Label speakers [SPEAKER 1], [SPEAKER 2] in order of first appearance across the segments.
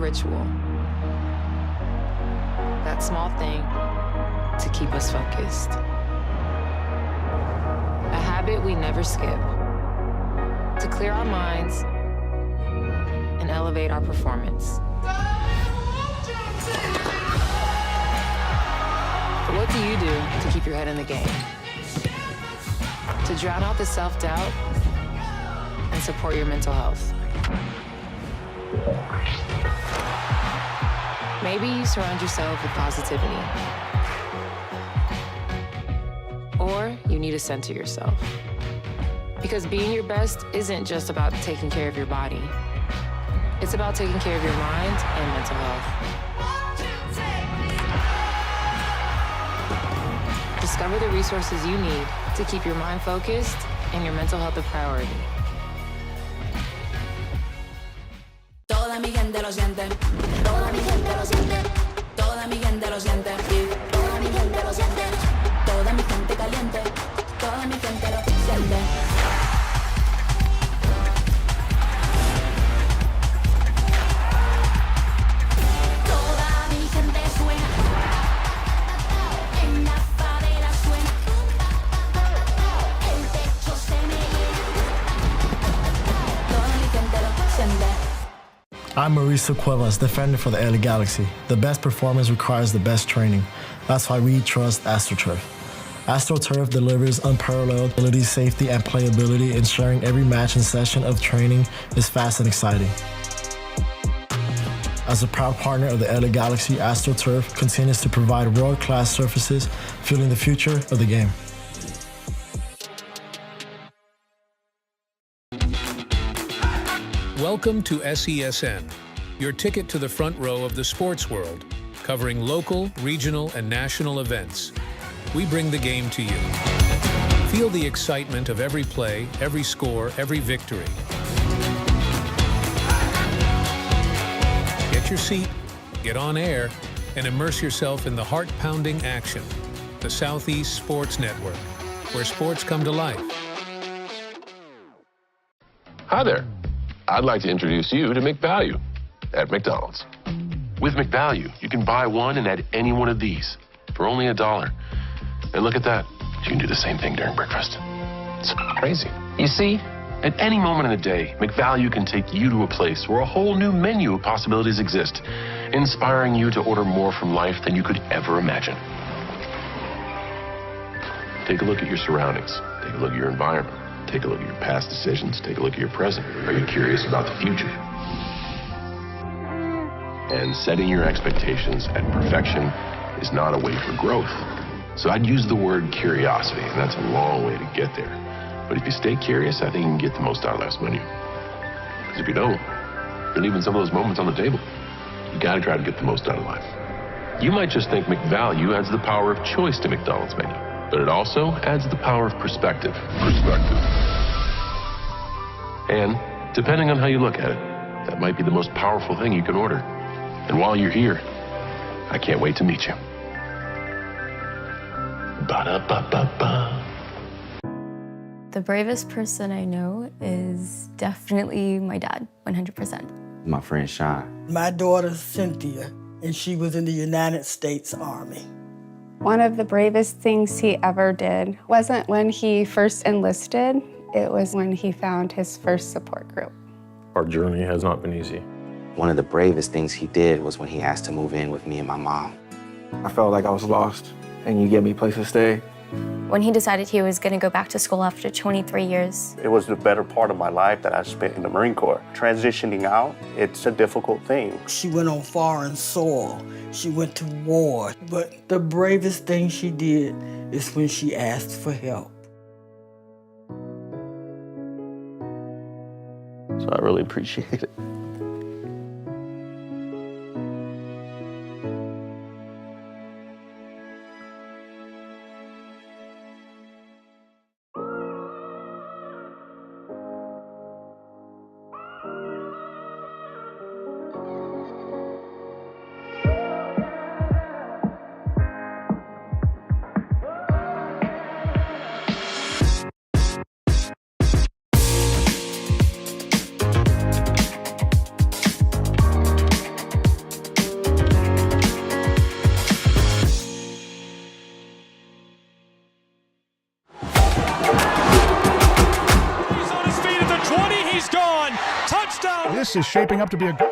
[SPEAKER 1] ritual. That small thing to keep us focused. A habit we never skip. To clear our minds and elevate our performance. But what do you do to keep your head in the game? To drown out the self-doubt and support your mental health. Maybe you surround yourself with positivity. Or you need to center yourself. Because being your best isn't just about taking care of your body. It's about taking care of your mind and mental health. Discover the resources you need to keep your mind focused and your mental health a priority.
[SPEAKER 2] Toda mi gente lo siente, toda mi gente lo siente, toda mi gente lo siente, toda mi gente lo siente, toda mi gente caliente, toda mi gente lo siente. Toda mi gente suena, en la favela suena, el techo se me llena, toda mi gente lo siente.
[SPEAKER 3] I'm Mauricio Cuevas, defender for the LA Galaxy. The best performance requires the best training. That's why we trust AstroTurf. AstroTurf delivers unparalleled ability, safety, and playability, ensuring every match and session of training is fast and exciting. As a proud partner of the LA Galaxy, AstroTurf continues to provide world-class surfaces, fueling the future of the game.
[SPEAKER 4] Welcome to SESN, your ticket to the front row of the sports world, covering local, regional, and national events. We bring the game to you. Feel the excitement of every play, every score, every victory. Get your seat, get on air, and immerse yourself in the heart-pounding action. The Southeast Sports Network, where sports come to life.
[SPEAKER 5] Hi there. I'd like to introduce you to McValue at McDonald's. With McValue, you can buy one and add any one of these for only $1. And look at that. You can do the same thing during breakfast. It's crazy. You see, at any moment in the day, McValue can take you to a place where a whole new menu of possibilities exist, inspiring you to order more from life than you could ever imagine. Take a look at your surroundings. Take a look at your environment. Take a look at your past decisions. Take a look at your present. Are you curious about the future? And setting your expectations at perfection is not a way for growth. So I'd use the word curiosity, and that's a long way to get there. But if you stay curious, I think you can get the most out of life's menu. Because if you don't, you're leaving some of those moments on the table. You gotta try to get the most out of life. You might just think McValue adds the power of choice to McDonald's menu, but it also adds the power of perspective. And depending on how you look at it, that might be the most powerful thing you can order. And while you're here, I can't wait to meet you. Ba-da-ba-ba-ba.
[SPEAKER 6] The bravest person I know is definitely my dad, 100%.
[SPEAKER 7] My friend Sean.
[SPEAKER 8] My daughter Cynthia, and she was in the United States Army.
[SPEAKER 9] One of the bravest things he ever did wasn't when he first enlisted, it was when he found his first support group.
[SPEAKER 10] Our journey has not been easy.
[SPEAKER 7] One of the bravest things he did was when he asked to move in with me and my mom.
[SPEAKER 10] I felt like I was lost, and you gave me a place to stay.
[SPEAKER 6] When he decided he was going to go back to school after 23 years.
[SPEAKER 11] It was the better part of my life that I spent in the Marine Corps. Transitioning out, it's a difficult thing.
[SPEAKER 8] She went on foreign soil. She went to war. But the bravest thing she did is when she asked for help.
[SPEAKER 11] So I really appreciate it.
[SPEAKER 12] This is shaping up to be a good.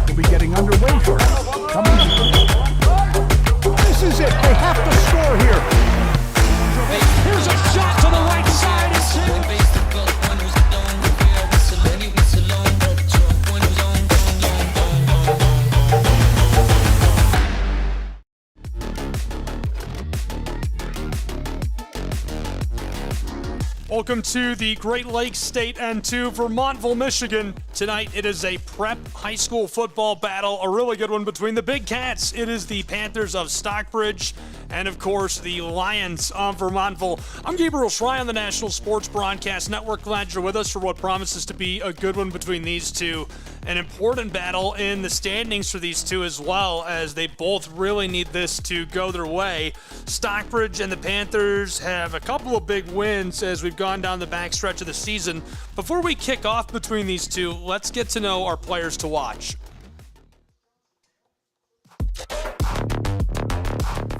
[SPEAKER 12] We'll be getting underway for it. Coming. This is it. They have to score here. Here's a shot to the right side.
[SPEAKER 13] Welcome to the Great Lakes State and to Vermontville, Michigan. Tonight it is a prep high school football battle, a really good one between the Big Cats. It is the Panthers of Stockbridge and, of course, the Lions of Vermontville. I'm Gabriel Schrei on the National Sports Broadcast Network. Glad you're with us for what promises to be a good one between these two. An important battle in the standings for these two as well, as they both really need this to go their way. Stockbridge and the Panthers have a couple of big wins as we've gone down the backstretch of the season. Before we kick off between these two, let's get to know our players to watch.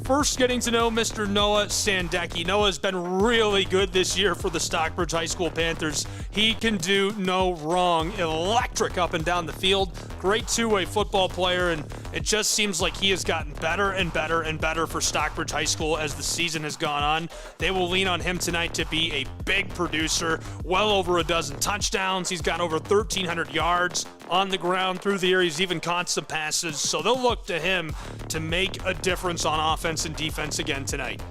[SPEAKER 13] First, getting to know Mr. Noah Sandecki. Noah's been really good this year for the Stockbridge High School Panthers. He can do no wrong. Electric up and down the field. Great two-way football player, and it just seems like he has gotten better and better and better for Stockbridge High School as the season has gone on. They will lean on him tonight to be a big producer. Well over a dozen touchdowns. He's got over 1,300 yards on the ground through the air. He's even caught some passes, so they'll look to him to make a difference on offense and defense again tonight.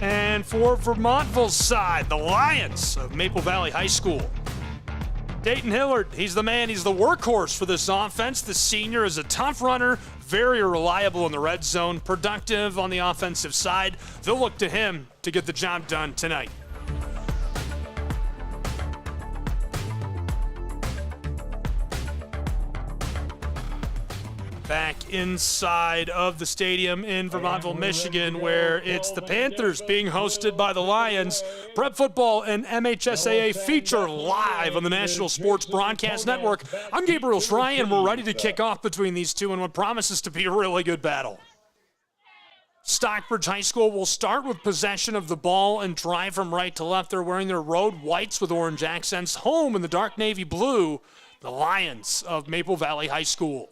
[SPEAKER 13] And for Vermontville's side, the Lions of Maple Valley High School. Dayton Hillard, he's the man, he's the workhorse for this offense. The senior is a tough runner, very reliable in the red zone, productive on the offensive side. They'll look to him to get the job done tonight. Back inside of the stadium in Vermontville, Michigan, where it's the Panthers being hosted by the Lions. Prep football and MHSAA feature live on the National Sports Broadcast Network. I'm Gabriel Schrei, and we're ready to kick off between these two in what promises to be a really good battle. Stockbridge High School will start with possession of the ball and drive from right to left. They're wearing their road whites with orange accents. Home in the dark navy blue, the Lions of Maple Valley High School.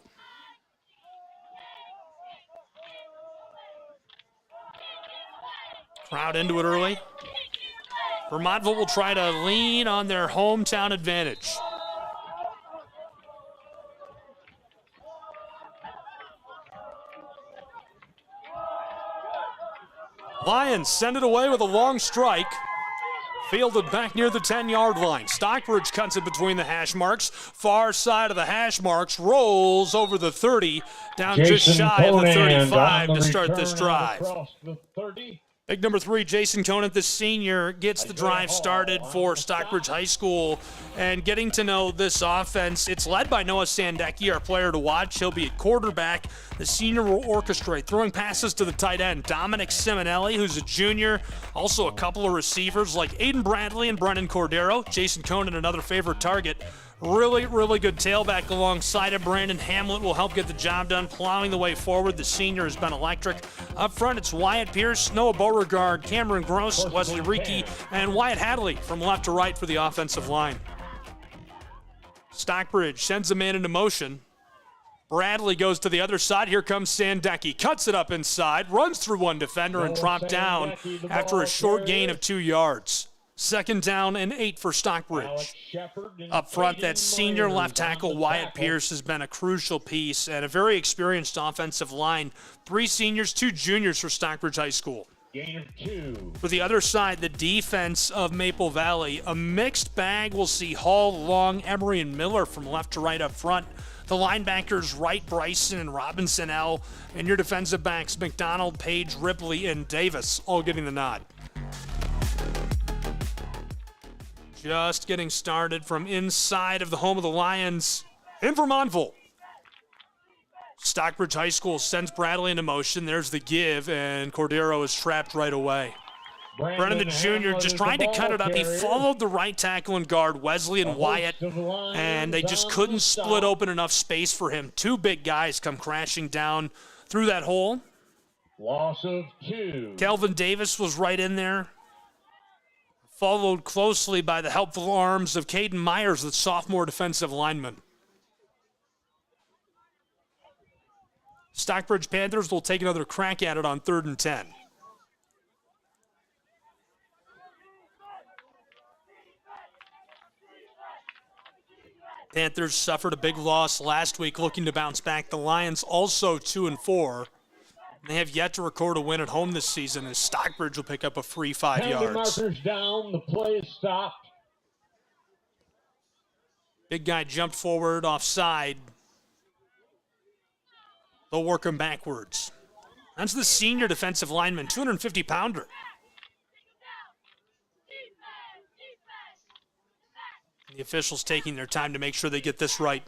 [SPEAKER 13] Crowd into it early. Vermontville will try to lean on their hometown advantage. Lions send it away with a long strike. Fielded back near the 10-yard line. Stockbridge cuts it between the hash marks. Far side of the hash marks, rolls over the 30, down just shy of the 35 to start this drive. Big number 3, Jason Conant, the senior, gets the drive started for Stockbridge High School. And getting to know this offense, it's led by Noah Sandecki, our player to watch. He'll be at quarterback. The senior will orchestrate, throwing passes to the tight end, Dominic Simonelli, who's a junior. Also a couple of receivers like Aiden Bradley and Brennan Cordero. Jason Conant, another favorite target. Really, really good tailback alongside of Brandon Hamlet will help get the job done, plowing the way forward. The senior has been electric. Up front, it's Wyatt Pierce, Noah Beauregard, Cameron Gross, Wesley Reiki, and Wyatt Hadley from left to right for the offensive line. Stockbridge sends a man into motion. Bradley goes to the other side. Here comes Sandecki. Cuts it up inside, runs through one defender, and dropped down after a short gain of 2 yards. 2nd down and 8 for Stockbridge. Up front, that senior left tackle, Wyatt Pierce, has been a crucial piece and a very experienced offensive line. 3 seniors, 2 juniors for Stockbridge High School. For the other side, the defense of Maple Valley, a mixed bag. We'll see Hall, Long, Emery, and Miller from left to right up front. The linebackers, Wright, Bryson, and Robinson L. And your defensive backs, McDonald, Page, Ripley, and Davis, all getting the nod. Just getting started from inside of the home of the Lions in Vermontville. Stockbridge High School sends Bradley into motion. There's the give, and Cordero is trapped right away. Brennan the junior just trying to cut it up. He followed the right tackle and guard, Wesley and Wyatt, and they just couldn't split open enough space for him. Two big guys come crashing down through that hole.
[SPEAKER 14] Loss of 2.
[SPEAKER 13] Kelvin Davis was right in there, followed closely by the helpful arms of Caden Myers, the sophomore defensive lineman. Stockbridge Panthers will take another crack at it on 3rd and 10. Panthers suffered a big loss last week, looking to bounce back. The Lions also 2-4. They have yet to record a win at home this season, as Stockbridge will pick up a free 5 yards.
[SPEAKER 14] Markers down. The play is stopped.
[SPEAKER 13] Big guy jumped forward offside. They'll work him backwards. That's the senior defensive lineman, 250-pounder. The officials taking their time to make sure they get this right.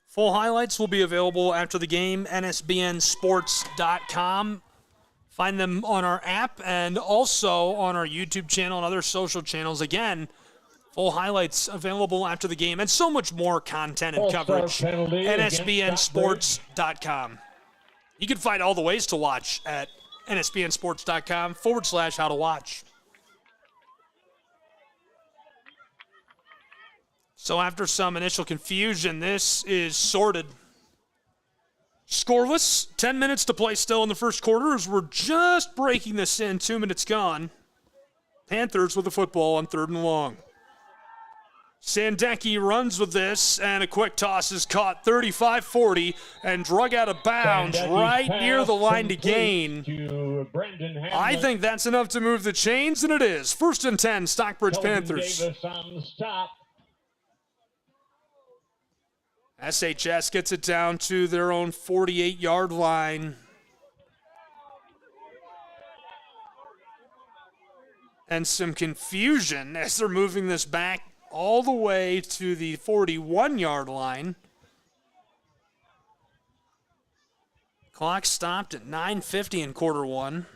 [SPEAKER 13] Full highlights will be available after the game, nsbnsports.com. Find them on our app and also on our YouTube channel and other social channels. Again, full highlights available after the game and so much more content and coverage. nsbnsports.com. You can find all the ways to watch at nsbnsports.com/how to watch. So after some initial confusion, this is sorted. Scoreless, 10 minutes to play still in the first quarter as we're just breaking this in, 2 minutes gone. Panthers with the football on 3rd and long. Sandecki runs with this, and a quick toss is caught 35-40 and drug out of bounds right near the line to gain. I think that's enough to move the chains, and it is. 1st and 10, Stockbridge Panthers.
[SPEAKER 14] Davis on the stop.
[SPEAKER 13] SHS gets it down to their own 48-yard line. And some confusion as they're moving this back all the way to the 41-yard line. Clock stopped at 9:50 in quarter one.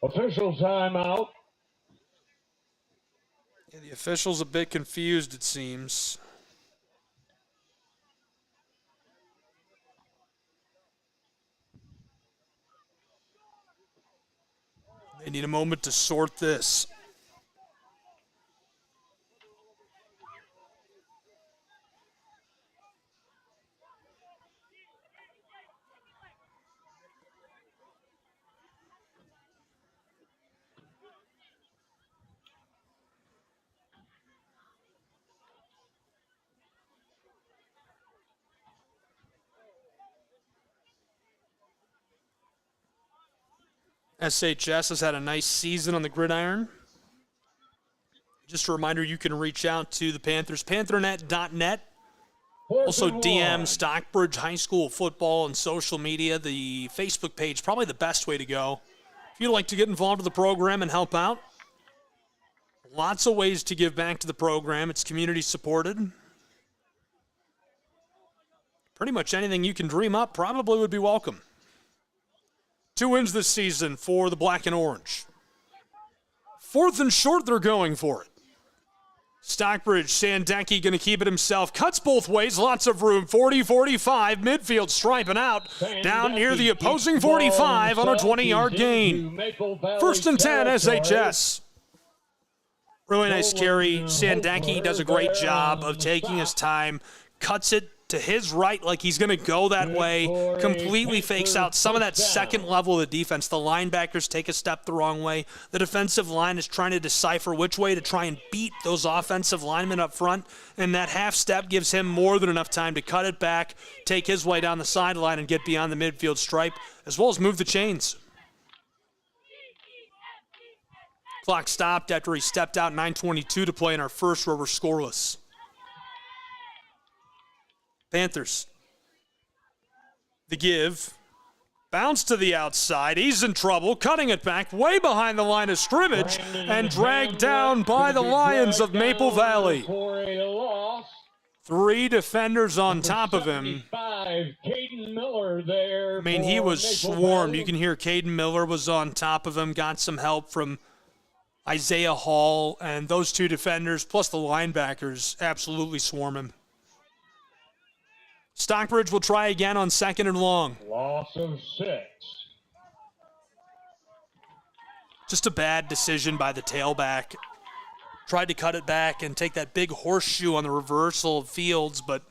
[SPEAKER 14] Official timeout.
[SPEAKER 13] Yeah, the official's a bit confused, it seems. They need a moment to sort this. SHS has had a nice season on the gridiron. Just a reminder, you can reach out to the Panthers, panthernet.net. Also DM Stockbridge High School football and social media. The Facebook page, probably the best way to go. If you'd like to get involved with the program and help out, lots of ways to give back to the program. It's community supported. Pretty much anything you can dream up probably would be welcome. 2 wins this season for the black and orange. 4th and short, they're going for it. Stockbridge, Sandecki going to keep it himself. Cuts both ways, lots of room. 40-45, midfield striping out. Down near the opposing 45 on a 20-yard gain. 1st and 10, SHS. Really nice carry. Sandecki does a great job of taking his time. Cuts it to his right like he's going to go that way, completely fakes out some of that second level of the defense. The linebackers take a step the wrong way. The defensive line is trying to decipher which way to try and beat those offensive linemen up front, and that half step gives him more than enough time to cut it back, take his way down the sideline, and get beyond the midfield stripe, as well as move the chains. Clock stopped after he stepped out, 9:22 to play in our first where we're scoreless. Panthers. The give. Bounce to the outside. He's in trouble, cutting it back way behind the line of scrimmage and dragged down by the Lions of Maple Valley.
[SPEAKER 14] For a loss.
[SPEAKER 13] 3 defenders on top of him.
[SPEAKER 14] Caden Miller there.
[SPEAKER 13] I mean, he was swarmed. You can hear Caden Miller was on top of him, got some help from Isaiah Hall, and those 2 defenders, plus the linebackers, absolutely swarm him. Stockbridge will try again on 2nd and long.
[SPEAKER 14] Loss of 6.
[SPEAKER 13] Just a bad decision by the tailback. Tried to cut it back and take that big horseshoe on the reversal of Fields, but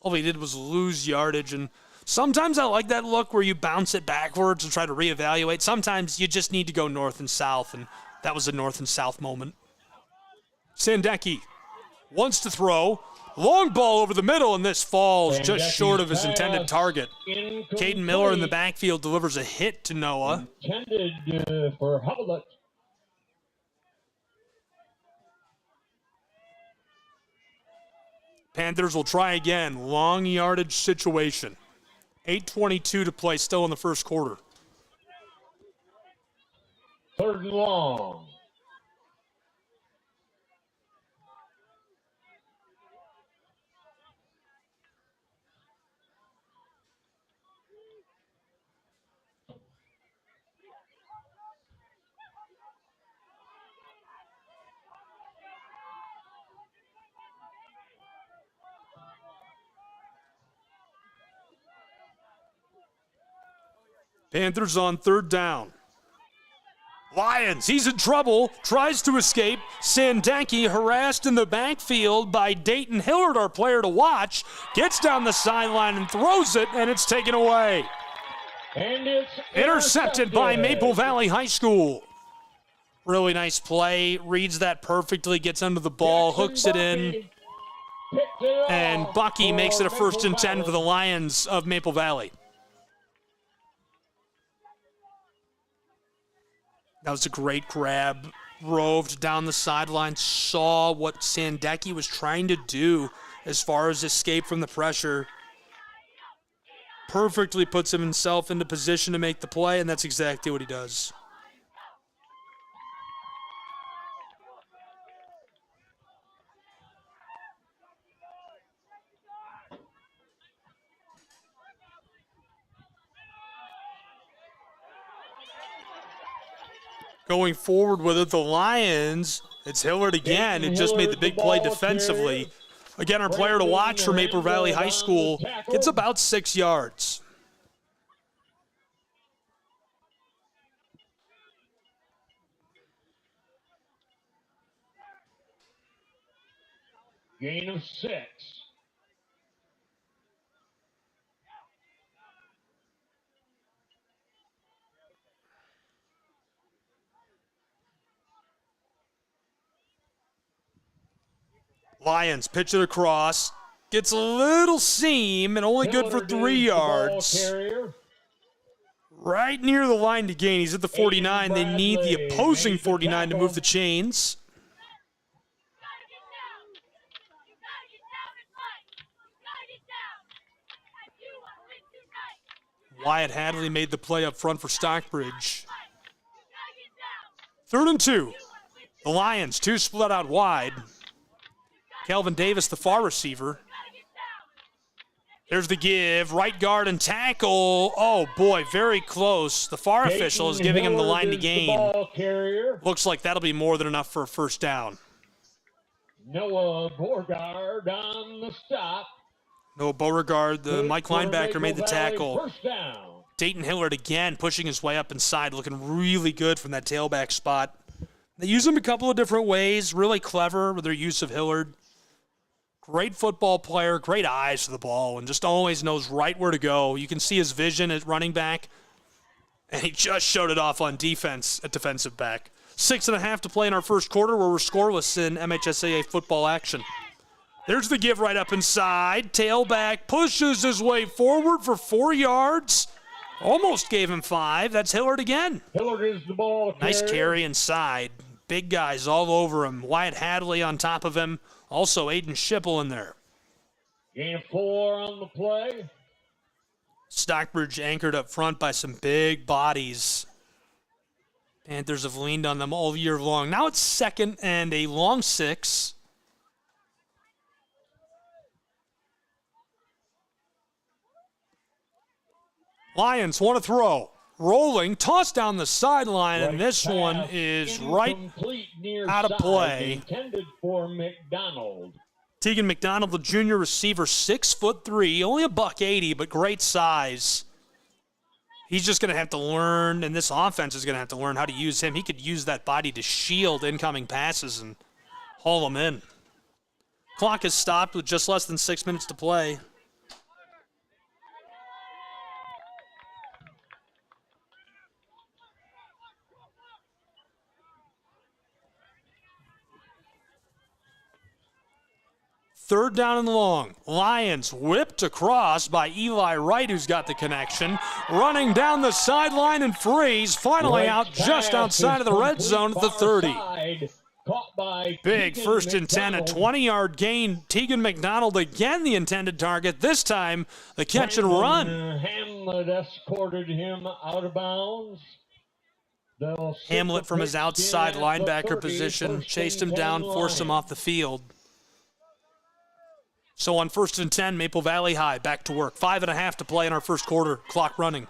[SPEAKER 13] all he did was lose yardage. And sometimes I like that look where you bounce it backwards and try to reevaluate. Sometimes you just need to go north and south, and that was a north and south moment. Sandecki wants to throw. Long ball over the middle, and this falls just short of his intended target. Caden Miller in the backfield delivers a hit to Noah.
[SPEAKER 14] Intended for Hublet.
[SPEAKER 13] Panthers will try again. Long yardage situation. 8:22 to play, still in the first quarter.
[SPEAKER 14] 3rd and long.
[SPEAKER 13] Panthers on 3rd down. Lions, he's in trouble, tries to escape. Sandecki harassed in the backfield by Dayton Hillard, our player to watch, gets down the sideline and throws it, and it's taken away.
[SPEAKER 14] And it's
[SPEAKER 13] intercepted by Maple Valley High School. Really nice play, reads that perfectly, gets under the ball, hooks it in, and Bucky makes it a 1st and 10 for the Lions of Maple Valley. That was a great grab. Roved down the sideline, saw what Sandecki was trying to do as far as escape from the pressure. Perfectly puts himself into position to make the play, and that's exactly what he does. Going forward with it, the Lions, it's Hillard again. It just made the big play defensively. Again, our player to watch for Maple Valley High School gets about 6 yards.
[SPEAKER 14] Gain of 6.
[SPEAKER 13] Lions pitch it across. Gets a little seam and only good for 3 yards. Right near the line to gain. He's at the 49. They need the opposing 49 to move the chains. Wyatt Hadley made the play up front for Stockbridge. 3rd and 2. The Lions, 2 split out wide. Kelvin Davis, the far receiver. There's the give. Right guard and tackle. Oh, boy, very close. The far official is giving him the line to gain. Looks like that'll be more than enough for a 1st down.
[SPEAKER 14] Noah Beauregard on the stop.
[SPEAKER 13] Noah Beauregard, the Mike linebacker, made the tackle.
[SPEAKER 14] 1st down.
[SPEAKER 13] Dayton Hillard again pushing his way up inside, looking really good from that tailback spot. They use him a couple of different ways. Really clever with their use of Hillard. Great football player, great eyes for the ball, and just always knows right where to go. You can see his vision at running back, and he just showed it off on defense at defensive back. 6.5 to play in our first quarter, where we're scoreless in MHSAA football action. There's the give right up inside. Tailback pushes his way forward for 4 yards. Almost gave him 5. That's Hillard again.
[SPEAKER 14] Hillard is the ball carrier.
[SPEAKER 13] Nice carry inside. Big guys all over him. Wyatt Hadley on top of him. Also Aiden Schipple in there.
[SPEAKER 14] Gain of 4 on the play.
[SPEAKER 13] Stockbridge anchored up front by some big bodies. Panthers have leaned on them all year long. Now it's 2nd and a long 6. Lions want to throw. Rolling, tossed down the sideline, and this one is right out of play.
[SPEAKER 14] Intended for McDonald.
[SPEAKER 13] Tegan McDonald, the junior receiver, 6'3", only $180, but great size. He's just going to have to learn, and this offense is going to have to learn how to use him. He could use that body to shield incoming passes and haul them in. Clock is stopped with just less than 6 minutes to play. Third down and long. Lions whipped across by Eli Wright, who's got the connection. Running down the sideline and freeze. Finally out just outside of the red zone at the 30. Big 1st and 10, a 20-yard gain. Tegan McDonald again the intended target. This time the catch and run.
[SPEAKER 14] Hamlet escorted him out of bounds.
[SPEAKER 13] Hamlet from his outside linebacker position chased him down, forced him off the field. So on 1st and 10, Maple Valley High back to work. 5.5 to play in our first quarter. Clock running.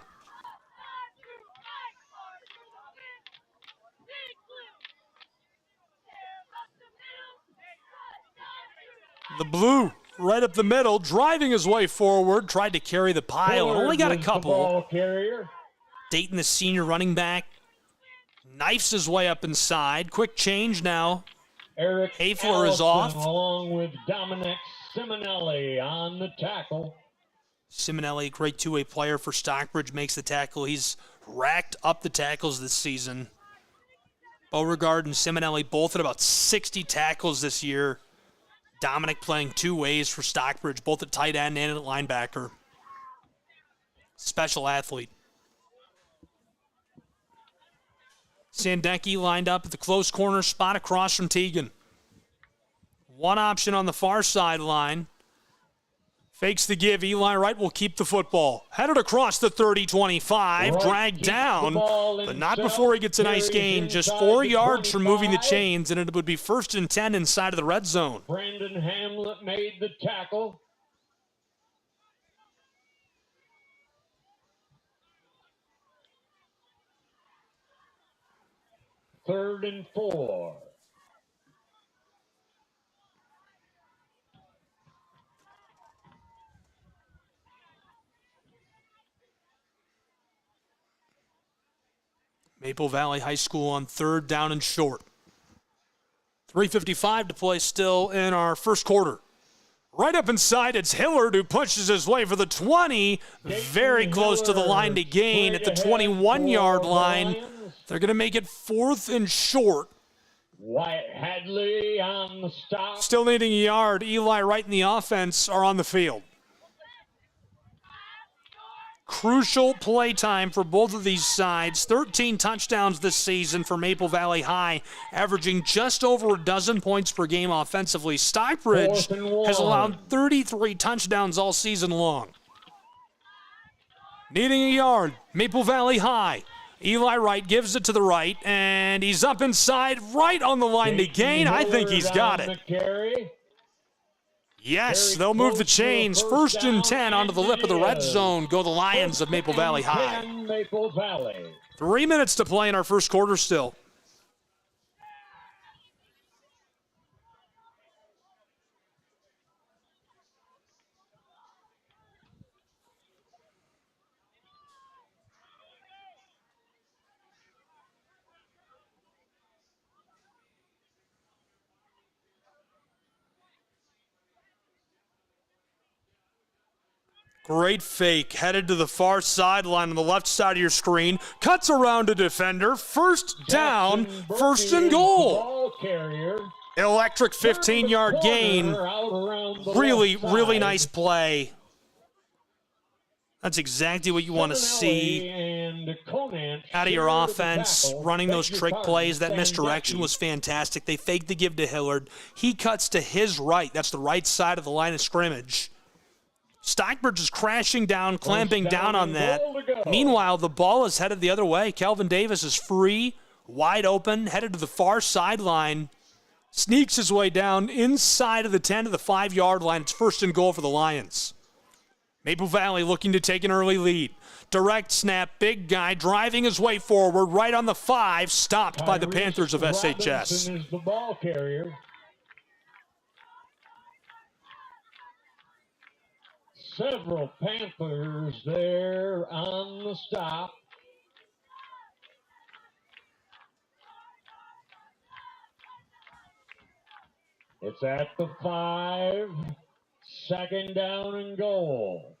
[SPEAKER 13] The blue right up the middle, driving his way forward, tried to carry the pile and only got a couple. Dayton, the senior running back, knifes his way up inside. Quick change now.
[SPEAKER 14] Eric
[SPEAKER 13] Hayfler is off.
[SPEAKER 14] Along with Dominic Simonelli on the tackle.
[SPEAKER 13] Simonelli, great two-way player for Stockbridge, makes the tackle. He's racked up the tackles this season. Beauregard and Simonelli both at about 60 tackles this year. Dominic playing two ways for Stockbridge, both at tight end and at linebacker. Special athlete. Sandecki lined up at the close corner spot across from Tegan. One option on the far sideline. Fakes the give. Eli Wright will keep the football. Headed across the 30-25. Dragged down, but not before he gets a nice gain. Just 4 yards from moving the chains, and it would be 1st and 10 inside of the red zone.
[SPEAKER 14] Brandon Hamlet made the tackle. Third and 4.
[SPEAKER 13] Maple Valley High School on 3rd down and short. 3:55 to play still in our first quarter. Right up inside, it's Hillard who pushes his way for the 20. Very close to the line to gain at the 21-yard line. They're going to make it 4th and short.
[SPEAKER 14] Wyatt Hadley on the stop.
[SPEAKER 13] Still needing a yard. Eli Wright and the offense are on the field. Crucial play time for both of these sides. 13 touchdowns this season for Maple Valley High, averaging just over a dozen points per game offensively. Stockbridge has allowed 33 touchdowns all season long. Needing a yard, Maple Valley High. Eli Wright gives it to the right, and he's up inside, right on the line to gain. I think he's got it. Yes, they'll move the chains. 1st and 10 onto the lip of the red zone. Go the Lions of Maple Valley High. 3 minutes to play in our first quarter still. Great fake, headed to the far sideline on the left side of your screen. Cuts around a defender. 1st down, 1st and goal. Electric 15-yard gain. Really nice play. That's exactly what you want to see out of your offense, running those trick plays. That misdirection was fantastic. They faked the give to Hillard. He cuts to his right. That's the right side of the line of scrimmage. Stockbridge is crashing down, clamping down on that. Meanwhile, the ball is headed the other way. Kelvin Davis is free, wide open, headed to the far sideline. Sneaks his way down inside of the 10 to the 5-yard line. It's 1st and goal for the Lions. Maple Valley looking to take an early lead. Direct snap, big guy driving his way forward, right on the 5, stopped by the Panthers of SHS.
[SPEAKER 14] Robinson is the ball carrier. Several Panthers there on the stop. It's at the 5, 2nd down and goal.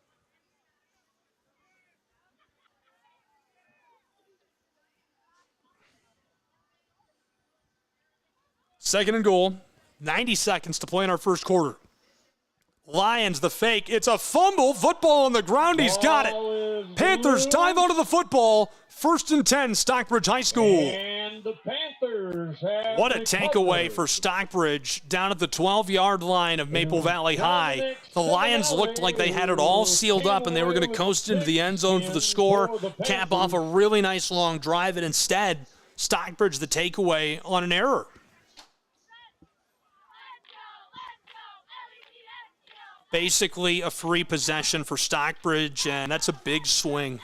[SPEAKER 13] Second and goal, 90 seconds to play in our first quarter. Lions, the fake. It's a fumble. Football on the ground. He's got it. Panthers dive onto the football. 1st and 10, Stockbridge High School.
[SPEAKER 14] And the Panthers have
[SPEAKER 13] What a takeaway for Stockbridge down at the 12-yard line of Maple Valley High. The Lions looked like they had it all sealed up and they were going to coast into the end zone for the score, cap off a really nice long drive, and instead, Stockbridge the takeaway on an error. Basically a free possession for Stockbridge, and that's a big swing.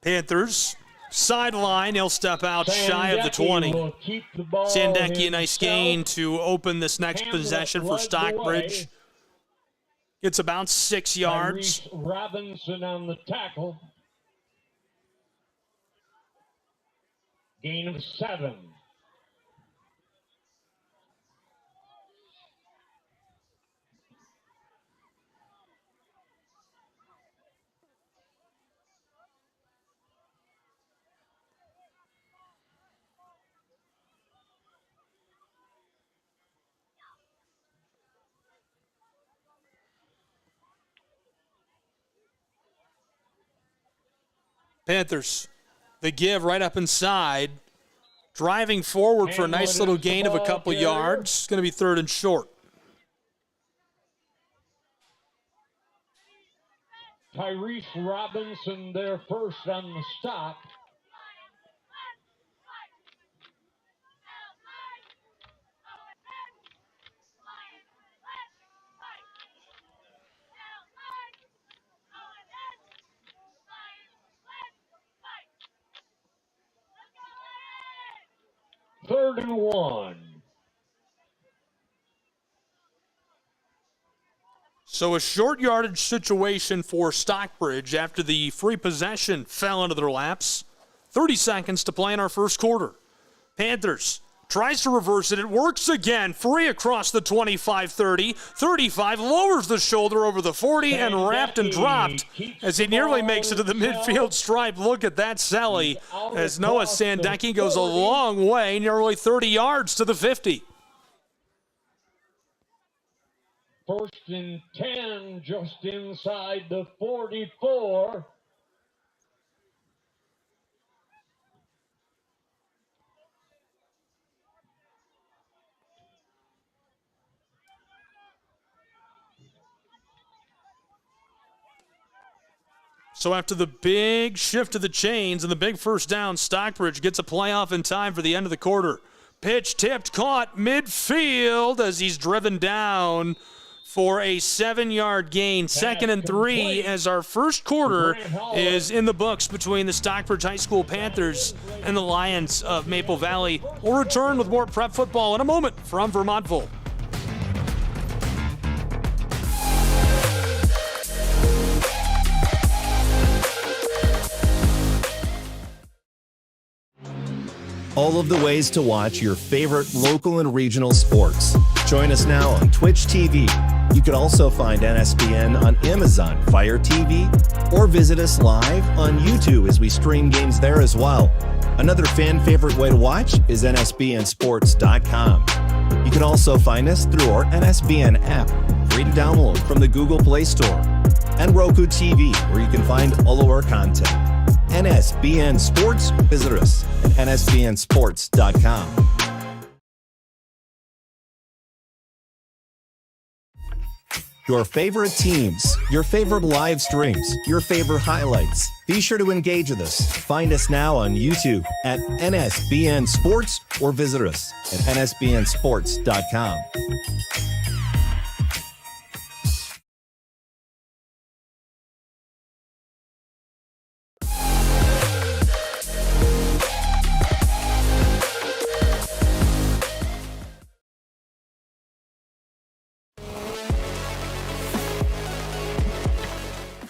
[SPEAKER 13] Panthers, sideline, he'll step out shy of the 20. Sandecki, a nice gain to open this next possession for Stockbridge. It's about 6 yards.
[SPEAKER 14] Robinson on the tackle. Gain of 7.
[SPEAKER 13] Panthers, the give right up inside. Driving forward for a nice little gain of a couple yards. It's going to be 3rd and short.
[SPEAKER 14] Tyrese Robinson there first on the stop. Third and 1.
[SPEAKER 13] So a short yardage situation for Stockbridge after the free possession fell into their laps. 30 seconds to play in our first quarter. Panthers tries to reverse it. It works again. Free across the 25-30. 35 lowers the shoulder over the 40 and wrapped and dropped as he nearly makes it to the midfield stripe. Look at that Selly as Noah Sandecki goes a long way, nearly 30 yards to the 50.
[SPEAKER 14] 1st and 10 just inside the 44.
[SPEAKER 13] So after the big shift of the chains and the big first down, Stockbridge gets a playoff in time for the end of the quarter. Pitch tipped, caught midfield as he's driven down for a 7-yard gain. 2nd and 3 as our first quarter is in the books between the Stockbridge High School Panthers and the Lions of Maple Valley. We'll return with more prep football in a moment from Vermontville.
[SPEAKER 15] All of the ways to watch your favorite local and regional sports. Join us now on Twitch TV, You can also find NSBN on Amazon Fire TV or visit us live on YouTube as we stream games there as well. Another fan favorite way to watch is nsbnsports.com. You can also find us through our NSBN app, free to download from the Google Play Store, and Roku TV, where you can find all of our content. NSBN Sports, visit us at nsbnsports.com. Your favorite teams, your favorite live streams, your favorite highlights. Be sure to engage with us. Find us now on YouTube at NSBN Sports or visit us at nsbnsports.com.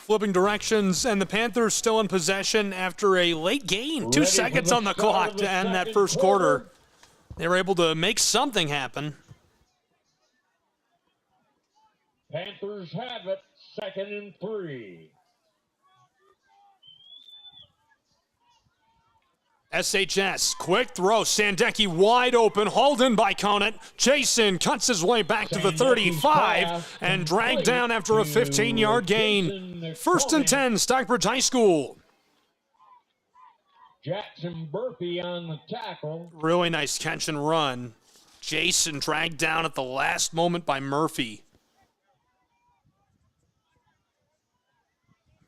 [SPEAKER 13] Flipping directions, and the Panthers still in possession after a late gain. 2 seconds on the clock to end that first quarter. They were able to make something happen.
[SPEAKER 14] Panthers have it, 2nd and 3.
[SPEAKER 13] SHS, quick throw. Sandecki wide open, hauled in by Conant. Jason cuts his way back to the 35 and dragged down after a 15-yard gain. 1st and 10, Stockbridge High School.
[SPEAKER 14] Jackson Burpee on the tackle.
[SPEAKER 13] Really nice catch and run. Jason dragged down at the last moment by Murphy.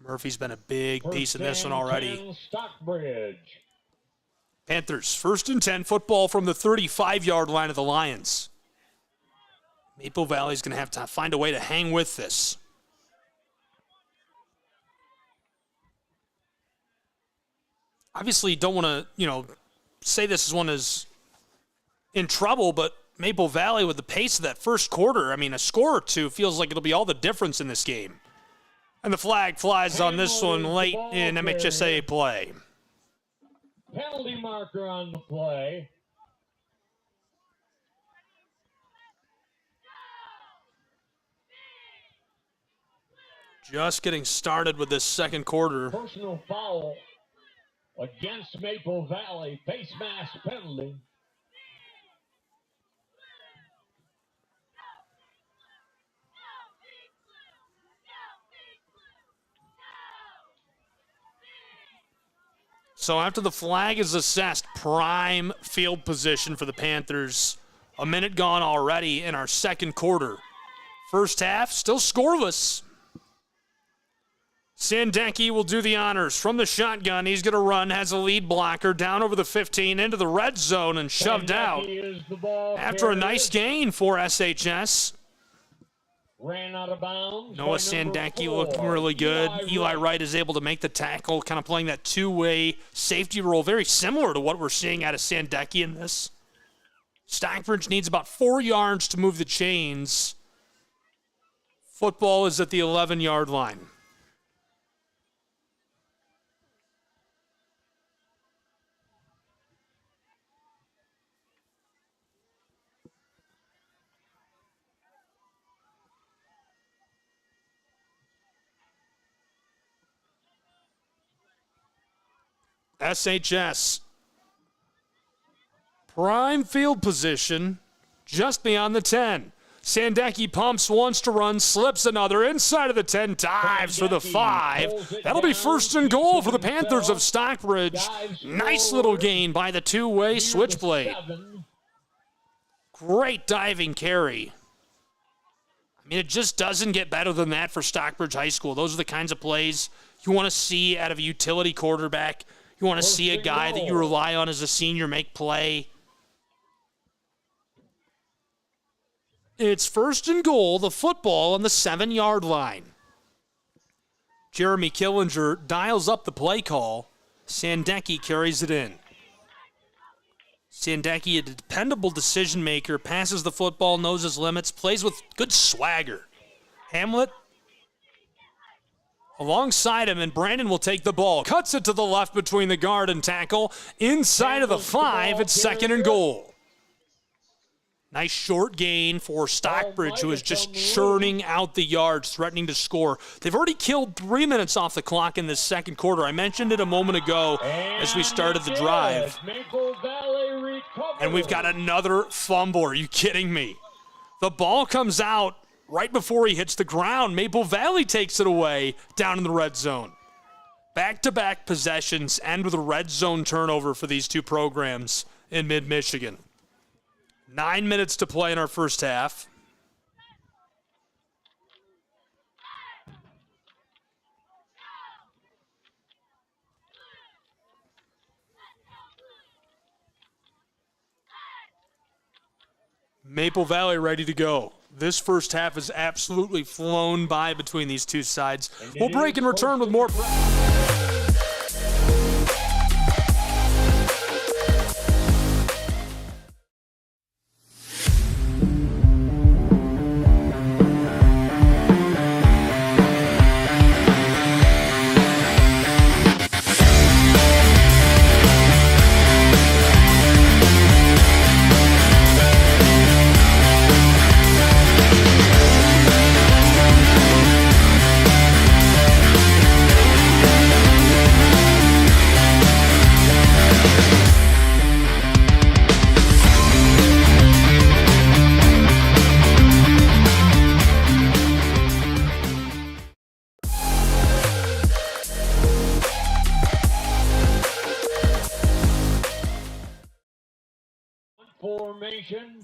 [SPEAKER 13] Murphy's been a big piece in this one already.
[SPEAKER 14] Stockbridge.
[SPEAKER 13] Panthers, 1st and 10, football from the 35-yard line of the Lions. Maple Valley's going to have to find a way to hang with this. Obviously, you don't want to, say this is one is in trouble, but Maple Valley with the pace of that first quarter, a score or two feels like it'll be all the difference in this game. And the flag flies on this one late in MHSA play.
[SPEAKER 14] Penalty marker on the play.
[SPEAKER 13] Just getting started with this second quarter.
[SPEAKER 14] Personal foul against Maple Valley. Face mask penalty.
[SPEAKER 13] So after the flag is assessed, prime field position for the Panthers. A minute gone already in our second quarter. First half, still scoreless. Sandecki will do the honors from the shotgun. He's going to run, has a lead blocker down over the 15 into the red zone and shoved out after a nice gain for SHS.
[SPEAKER 14] Ran out of bounds.
[SPEAKER 13] Noah Sandecki looking really good. Eli Wright is able to make the tackle, kind of playing that two-way safety role, very similar to what we're seeing out of Sandecki in this. Stockbridge needs about 4 yards to move the chains. Football is at the 11-yard line. SHS. Prime field position just beyond the 10. Sandecki pumps once to run, slips another inside of the 10, dives for the 5. That'll be 1st and goal for the Panthers of Stockbridge. Nice little gain by the two-way switchblade. Great diving carry. It just doesn't get better than that for Stockbridge High School. Those are the kinds of plays you want to see out of a utility quarterback. You want to see a guy that you rely on as a senior make play. It's 1st and goal, the football on the 7-yard line. Jeremy Killinger dials up the play call. Sandecki carries it in. Sandecki, a dependable decision maker, passes the football, knows his limits, plays with good swagger. Hamlet alongside him, and Brandon will take the ball. Cuts it to the left between the guard and tackle. Inside of the 5, it's 2nd and goal. Nice short gain for Stockbridge, who is just churning out the yards, threatening to score. They've already killed 3 minutes off the clock in this second quarter. I mentioned it a moment ago as we started the drive. And we've got another fumble. Are you kidding me? The ball comes out right before he hits the ground. Maple Valley takes it away down in the red zone. Back-to-back possessions end with a red zone turnover for these two programs in mid-Michigan. 9 minutes to play in our first half. Maple Valley ready to go. This first half has absolutely flown by between these two sides. We'll break and return with more.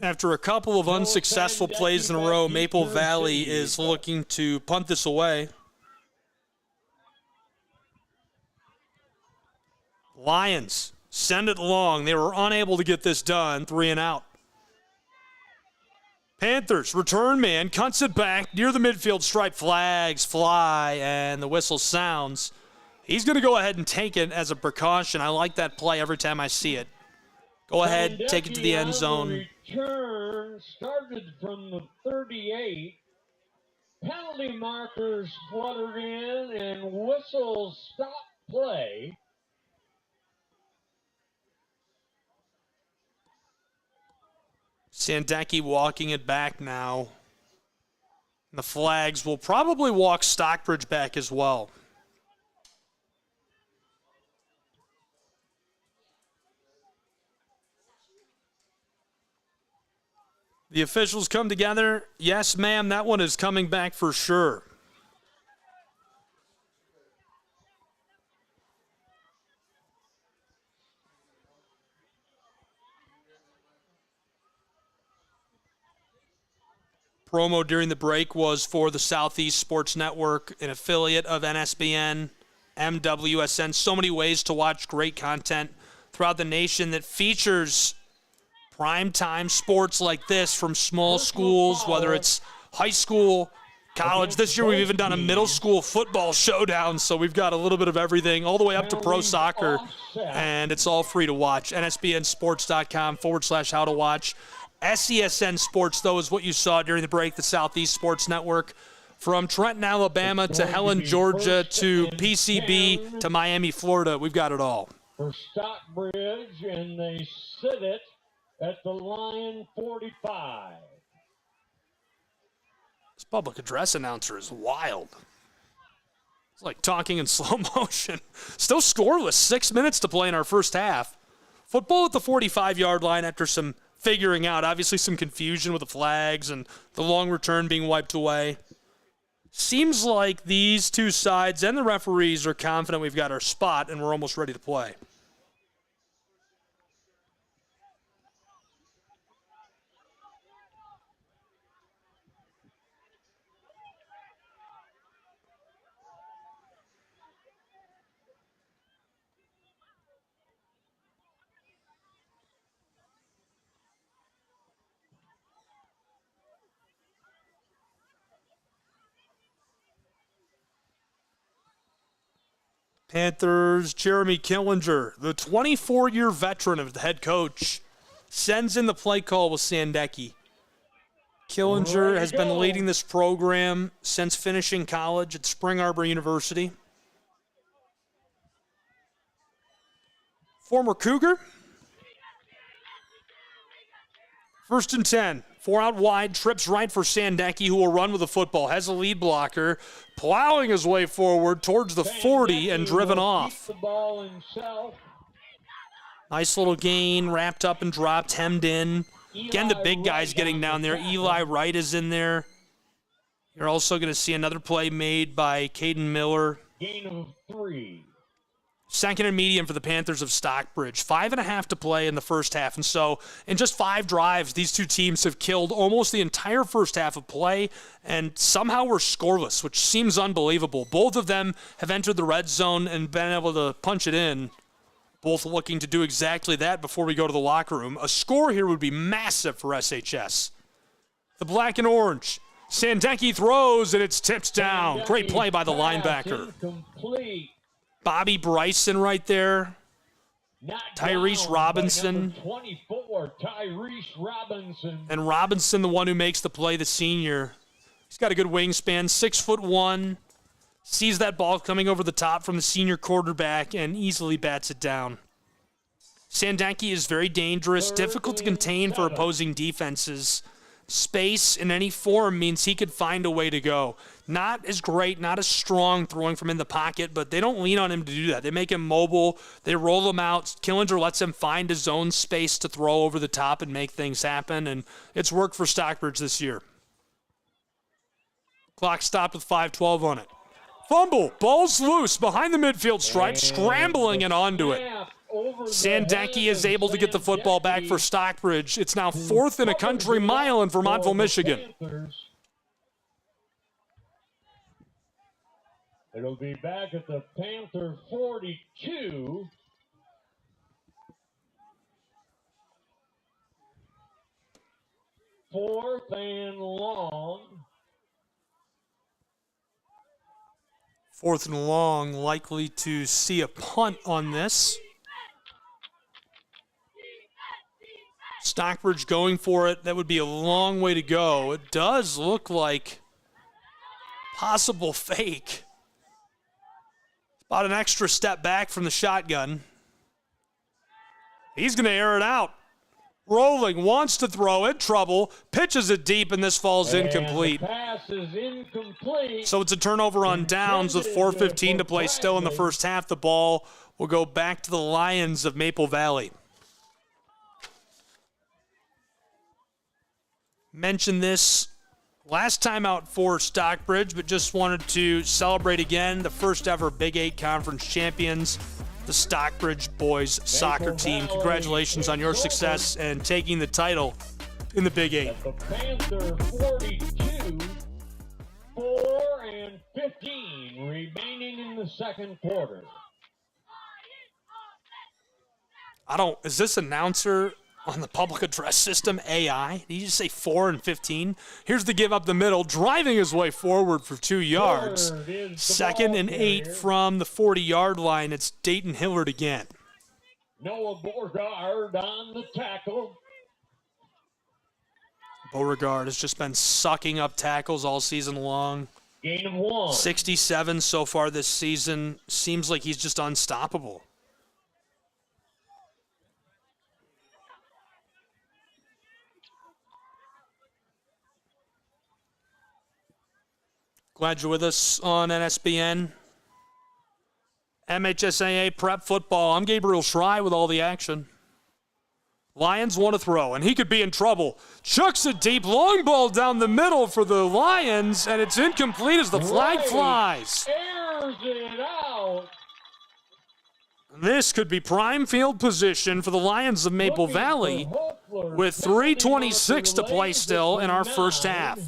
[SPEAKER 13] After a couple of unsuccessful plays in a row, Maple Valley is looking to punt this away. Lions send it long. They were unable to get this done. 3 and out. Panthers, return man, cuts it back near the midfield stripe. Flags fly, and the whistle sounds. He's going to go ahead and take it as a precaution. I like that play every time I see it. Go ahead, take it to the end zone.
[SPEAKER 14] Return started from the 38. Penalty markers fluttered in and whistles stop play.
[SPEAKER 13] Sandecki walking it back now. And the flags will probably walk Stockbridge back as well. The officials come together. Yes, ma'am, that one is coming back for sure. Promo during the break was for the Southeast Sports Network, an affiliate of NSBN, MWSN. So many ways to watch great content throughout the nation that features primetime sports like this from small schools, whether it's high school, college. This year we've even done a middle school football showdown, so we've got a little bit of everything, all the way up to pro soccer, and it's all free to watch. NSBNsports.com/how to watch. SESN Sports, though, is what you saw during the break, the Southeast Sports Network. From Trenton, Alabama to Helen, Georgia to PCB to Miami, Florida, we've got it all.
[SPEAKER 14] For Stockbridge, and they sit it at the Lion 45.
[SPEAKER 13] This public address announcer is wild. It's like talking in slow motion. Still scoreless, 6 minutes to play in our first half. Football at the 45-yard line after some figuring out, obviously some confusion with the flags and the long return being wiped away. Seems like these two sides and the referees are confident we've got our spot and we're almost ready to play. Panthers, Jeremy Killinger, the 24-year veteran of the head coach, sends in the play call with Sandecki. Killinger has been leading this program since finishing college at Spring Arbor University. Former Cougar. First and 10. 4 out wide. Trips right for Sandecki, who will run with the football. Has a lead blocker. Plowing his way forward towards the 40 and driven off.
[SPEAKER 14] The ball himself.
[SPEAKER 13] Nice little gain. Wrapped up and dropped. Hemmed in. Again, the big guys getting down there. Eli Wright is in there. You're also going to see another play made by Caden Miller.
[SPEAKER 14] Gain of 3.
[SPEAKER 13] Second and medium for the Panthers of Stockbridge. 5.5 to play in the first half. And so in just 5 drives, these two teams have killed almost the entire first half of play, and somehow we're scoreless, which seems unbelievable. Both of them have entered the red zone and been able to punch it in, both looking to do exactly that before we go to the locker room. A score here would be massive for SHS. The black and orange. Sandecki throws, and it's tipped down. Great play by the linebacker.
[SPEAKER 14] Incomplete.
[SPEAKER 13] Bobby Bryson right there. Tyrese Robinson.
[SPEAKER 14] 24, Tyrese Robinson.
[SPEAKER 13] And Robinson, the one who makes the play, the senior. He's got a good wingspan, 6'1". Sees that ball coming over the top from the senior quarterback and easily bats it down. Sandecki is very dangerous, difficult to contain for opposing defenses. Space in any form means he could find a way to go. Not as great, not as strong throwing from in the pocket, but they don't lean on him to do that. They make him mobile. They roll him out. Killinger lets him find his own space to throw over the top and make things happen, and it's worked for Stockbridge this year. Clock stopped with 5:12 on it. Fumble. Ball's loose behind the midfield stripe, scrambling and onto it. Sandecki is able to get the football back for Stockbridge. It's now 4th and a country mile in Vermontville, Michigan.
[SPEAKER 14] It'll be back at the Panther 42. Fourth and long.
[SPEAKER 13] 4th and long, likely to see a punt on this. Stockbridge going for it. That would be a long way to go. It does look like possible fake. About an extra step back from the shotgun. He's going to air it out. Rolling, wants to throw it, trouble, pitches it deep, and this falls incomplete.
[SPEAKER 14] The pass is incomplete.
[SPEAKER 13] So it's a turnover on downs with 4:15 to play still in the first half. The ball will go back to the Lions of Maple Valley. Mentioned this last time out for Stockbridge, but just wanted to celebrate again the first ever Big 8 Conference champions, the Stockbridge boys soccer team. Congratulations on your success and taking the title in the Big 8.
[SPEAKER 14] The Panther 42, 4 and 15 remaining in the second quarter.
[SPEAKER 13] Is this announcer on the public address system AI? Did you just say 4 and 15? Here's the give up the middle, driving his way forward for 2 yards. 2nd and 8 from the 40-yard line. It's Dayton Hillard again.
[SPEAKER 14] Noah Beauregard on the tackle.
[SPEAKER 13] Beauregard has just been sucking up tackles all season long.
[SPEAKER 14] Gain of 1.
[SPEAKER 13] 67 so far this season. Seems like he's just unstoppable. Glad you're with us on NSBN. MHSAA Prep Football. I'm Gabriel Schrei with all the action. Lions want to throw, and he could be in trouble. Chucks it deep, long ball down the middle for the Lions, and it's incomplete as the flag flies.
[SPEAKER 14] Airs it out.
[SPEAKER 13] This could be prime field position for the Lions of Maple Valley with 3:26 to play still in our first half.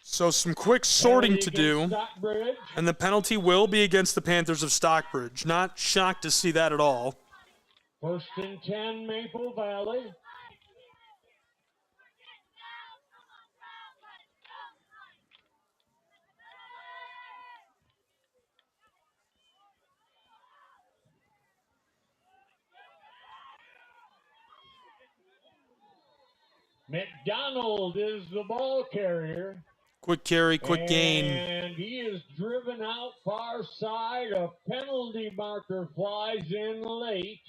[SPEAKER 13] So some quick sorting to do, and the penalty will be against the Panthers of Stockbridge. Not shocked to see that at all.
[SPEAKER 14] 1st and 10, Maple Valley. McDonald is the ball carrier.
[SPEAKER 13] Quick carry, quick gain.
[SPEAKER 14] And he is driven out far side. A penalty marker flies in late.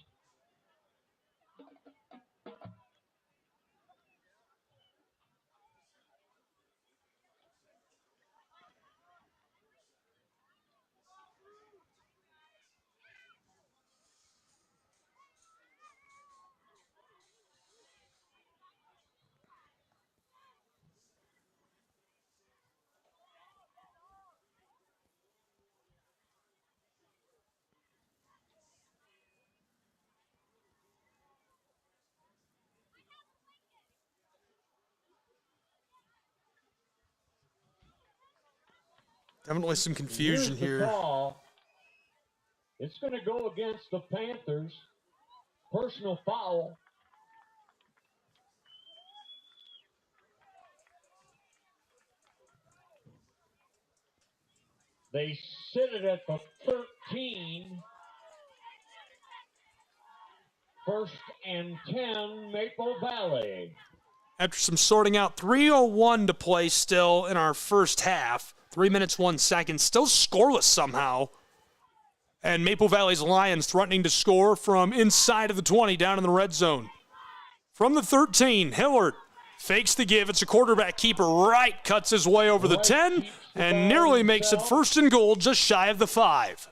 [SPEAKER 13] Definitely some confusion here.
[SPEAKER 14] Call. It's going to go against the Panthers. Personal foul. They sit it at the 13. First and 10, Maple Valley.
[SPEAKER 13] After some sorting out, 3:01 to play still in our first half. 3 minutes, 1 second. Still scoreless somehow. And Maple Valley's Lions threatening to score from inside of the 20 down in the red zone. From the 13, Hillard fakes the give. It's a quarterback keeper. Wright cuts his way over the 10 and nearly makes it first and goal just shy of the 5.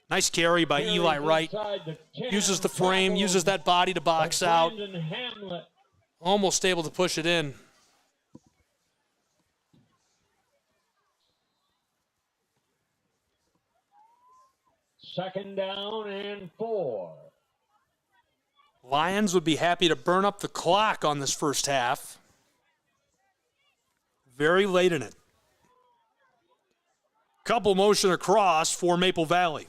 [SPEAKER 13] Nice carry by Eli Wright. Uses the frame, uses that body to box out. Almost able to push it in.
[SPEAKER 14] Second down and 4.
[SPEAKER 13] Lions would be happy to burn up the clock on this first half. Very late in it. Couple motion across for Maple Valley.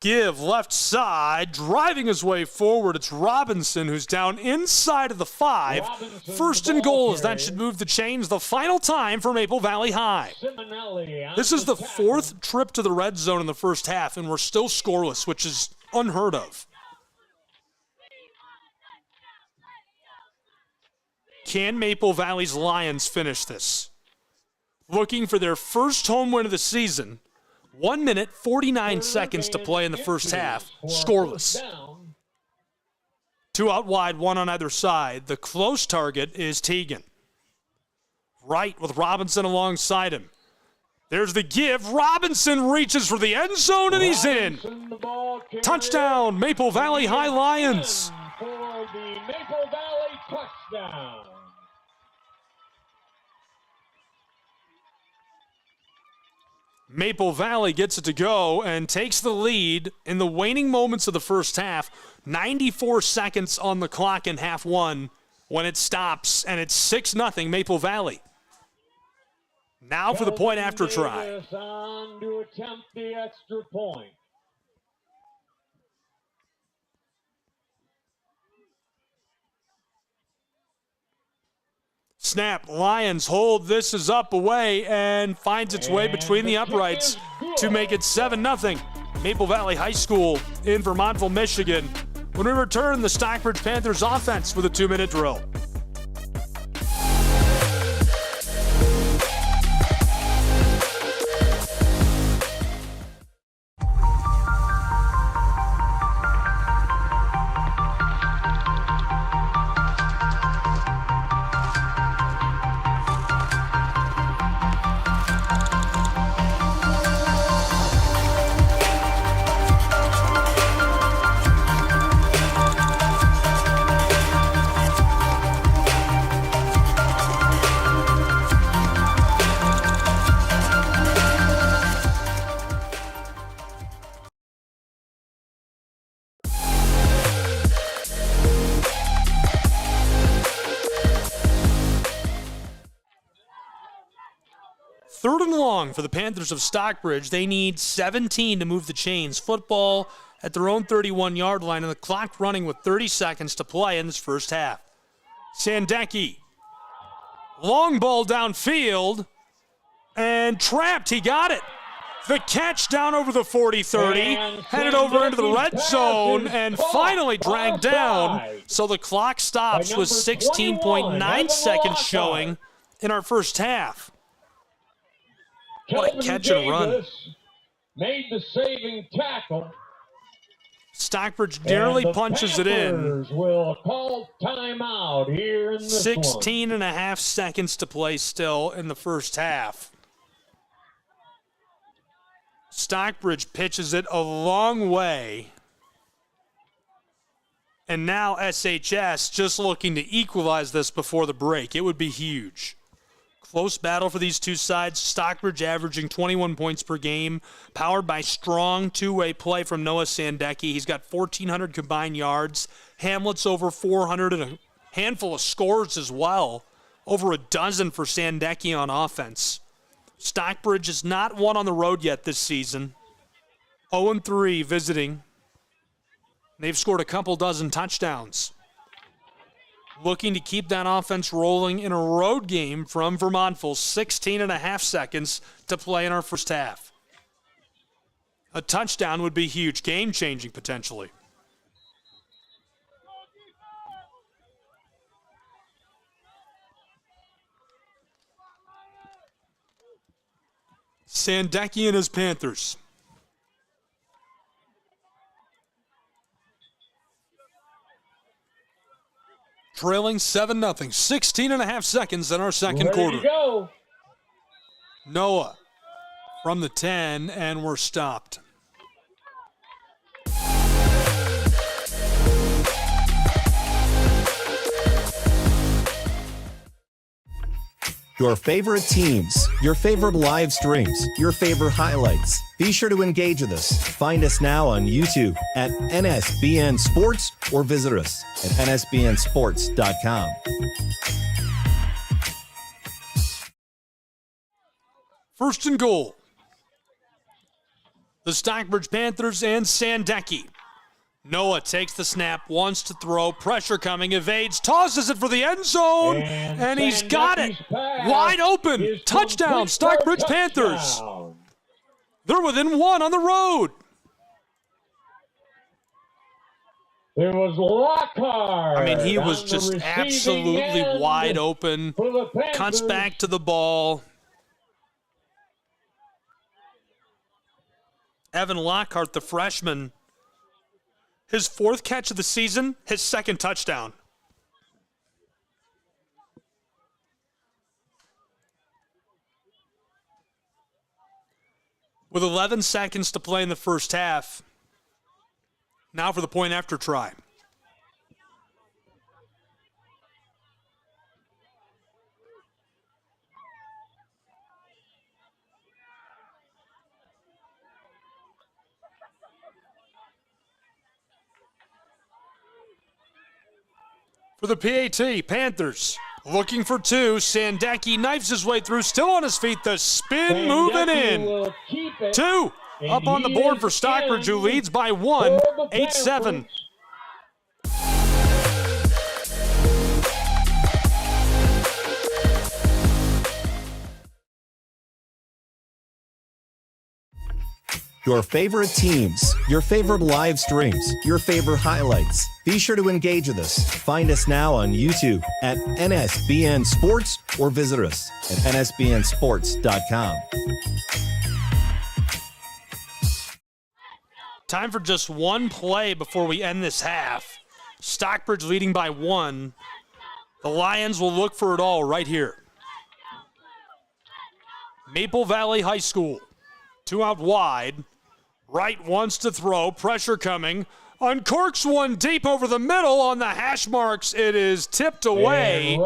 [SPEAKER 13] Give left side, driving his way forward. It's Robinson who's down inside of the 5. First and goal as that should move the chains the final time for Maple Valley High. This is the 4th trip to the red zone in the first half, and we're still scoreless, which is unheard of. Can Maple Valley's Lions finish this? Looking for their first home win of the season. 1 minute, 49 seconds to play in the first half. Scoreless. 2 out wide, 1 on either side. The close target is Teagan. Wright with Robinson alongside him. There's the give. Robinson reaches for the end zone, and he's in. Touchdown, Maple Valley High Lions.
[SPEAKER 14] For the Maple Valley touchdown.
[SPEAKER 13] Maple Valley gets it to go and takes the lead in the waning moments of the first half. 94 seconds on the clock in half one when it stops, and it's 6-0 Maple Valley. Now for the point after try.
[SPEAKER 14] On to attempt the extra point.
[SPEAKER 13] Snap, Lions hold. This is up away and finds its way between the uprights to make it 7-0. Maple Valley High School in Vermontville, Michigan. When we return, the Stockbridge Panthers offense with a 2-minute drill. Third and long for the Panthers of Stockbridge. They need 17 to move the chains. Football at their own 31-yard line, and the clock running with 30 seconds to play in this first half. Sandecki. Long ball downfield, and trapped. He got it. The catch down over the 40-30, headed over into the red zone, and finally dragged down. So the clock stops with 16.9 seconds showing in our first half. What a catch and run.
[SPEAKER 14] Made the saving tackle.
[SPEAKER 13] Stockbridge nearly punches it in.
[SPEAKER 14] Will call timeout here in this
[SPEAKER 13] 16 and a half seconds to play still in the first half. Stockbridge pitches it a long way. And now SHS just looking to equalize this before the break. It would be huge. Close battle for these two sides. Stockbridge averaging 21 points per game, powered by strong two-way play from Noah Sandecki. He's got 1,400 combined yards. Hamlet's over 400 and a handful of scores as well. Over a dozen for Sandecki on offense. Stockbridge has not won on the road yet this season. 0-3 visiting. They've scored a couple dozen touchdowns. Looking to keep that offense rolling in a road game from Vermontville. 16 and a half seconds to play in our first half. A touchdown would be huge, game-changing potentially. Sandecki and his Panthers. Trailing 7-0. 16 and a half seconds in our second quarter.
[SPEAKER 14] Ready to go.
[SPEAKER 13] Noah from the 10, and we're stopped.
[SPEAKER 15] Your favorite teams, your favorite live streams, your favorite highlights. Be sure to engage with us. Find us now on YouTube at NSBN Sports or visit us at nsbnsports.com.
[SPEAKER 13] First and goal. The Stockbridge Panthers and Sandecki. Noah takes the snap, wants to throw, pressure coming, evades, tosses it for the end zone, and he's got it. Wide open. Touchdown, Stockbridge Panthers. They're within one on the road.
[SPEAKER 14] There was Lockhart.
[SPEAKER 13] I mean, he was just absolutely wide open. Cuts back to the ball. Evan Lockhart, the freshman, his fourth catch of the season, his second touchdown. With 11 seconds to play in the first half, now for the point after try. For the PAT, Panthers looking for two. Sandecki knifes his way through, still on his feet. The spin moving in. Two up on the board for Stockbridge, who leads by one, 8-7.
[SPEAKER 15] Your favorite teams, your favorite live streams, your favorite highlights. Be sure to engage with us. Find us now on YouTube at NSBN Sports or visit us at nsbnsports.com.
[SPEAKER 13] Time for just one play before we end this half. Stockbridge leading by one. The Lions will look for it all right here. Maple Valley High School. Two out wide. Wright wants to throw. Pressure coming. Uncorks one deep over the middle on the hash marks. It is tipped away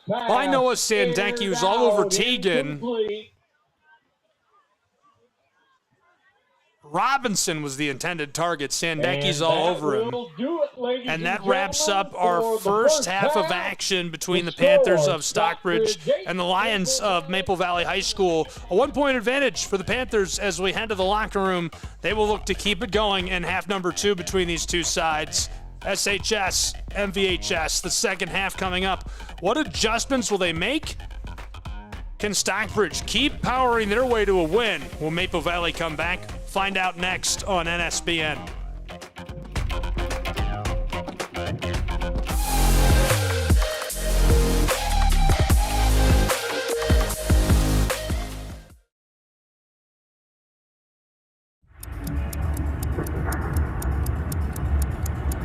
[SPEAKER 13] by Noah Sandecki, who's all over Teagan. Robinson was the intended target. Sandecki's all over him. And that wraps up our first half of action between the Panthers of Stockbridge and the Lions of Maple Valley High School. A 1-point advantage for the Panthers as we head to the locker room. They will look to keep it going in half number two between these two sides. SHS, MVHS, the second half coming up. What adjustments will they make? Can Stockbridge keep powering their way to a win? Will Maple Valley come back? Find out next on NSBN.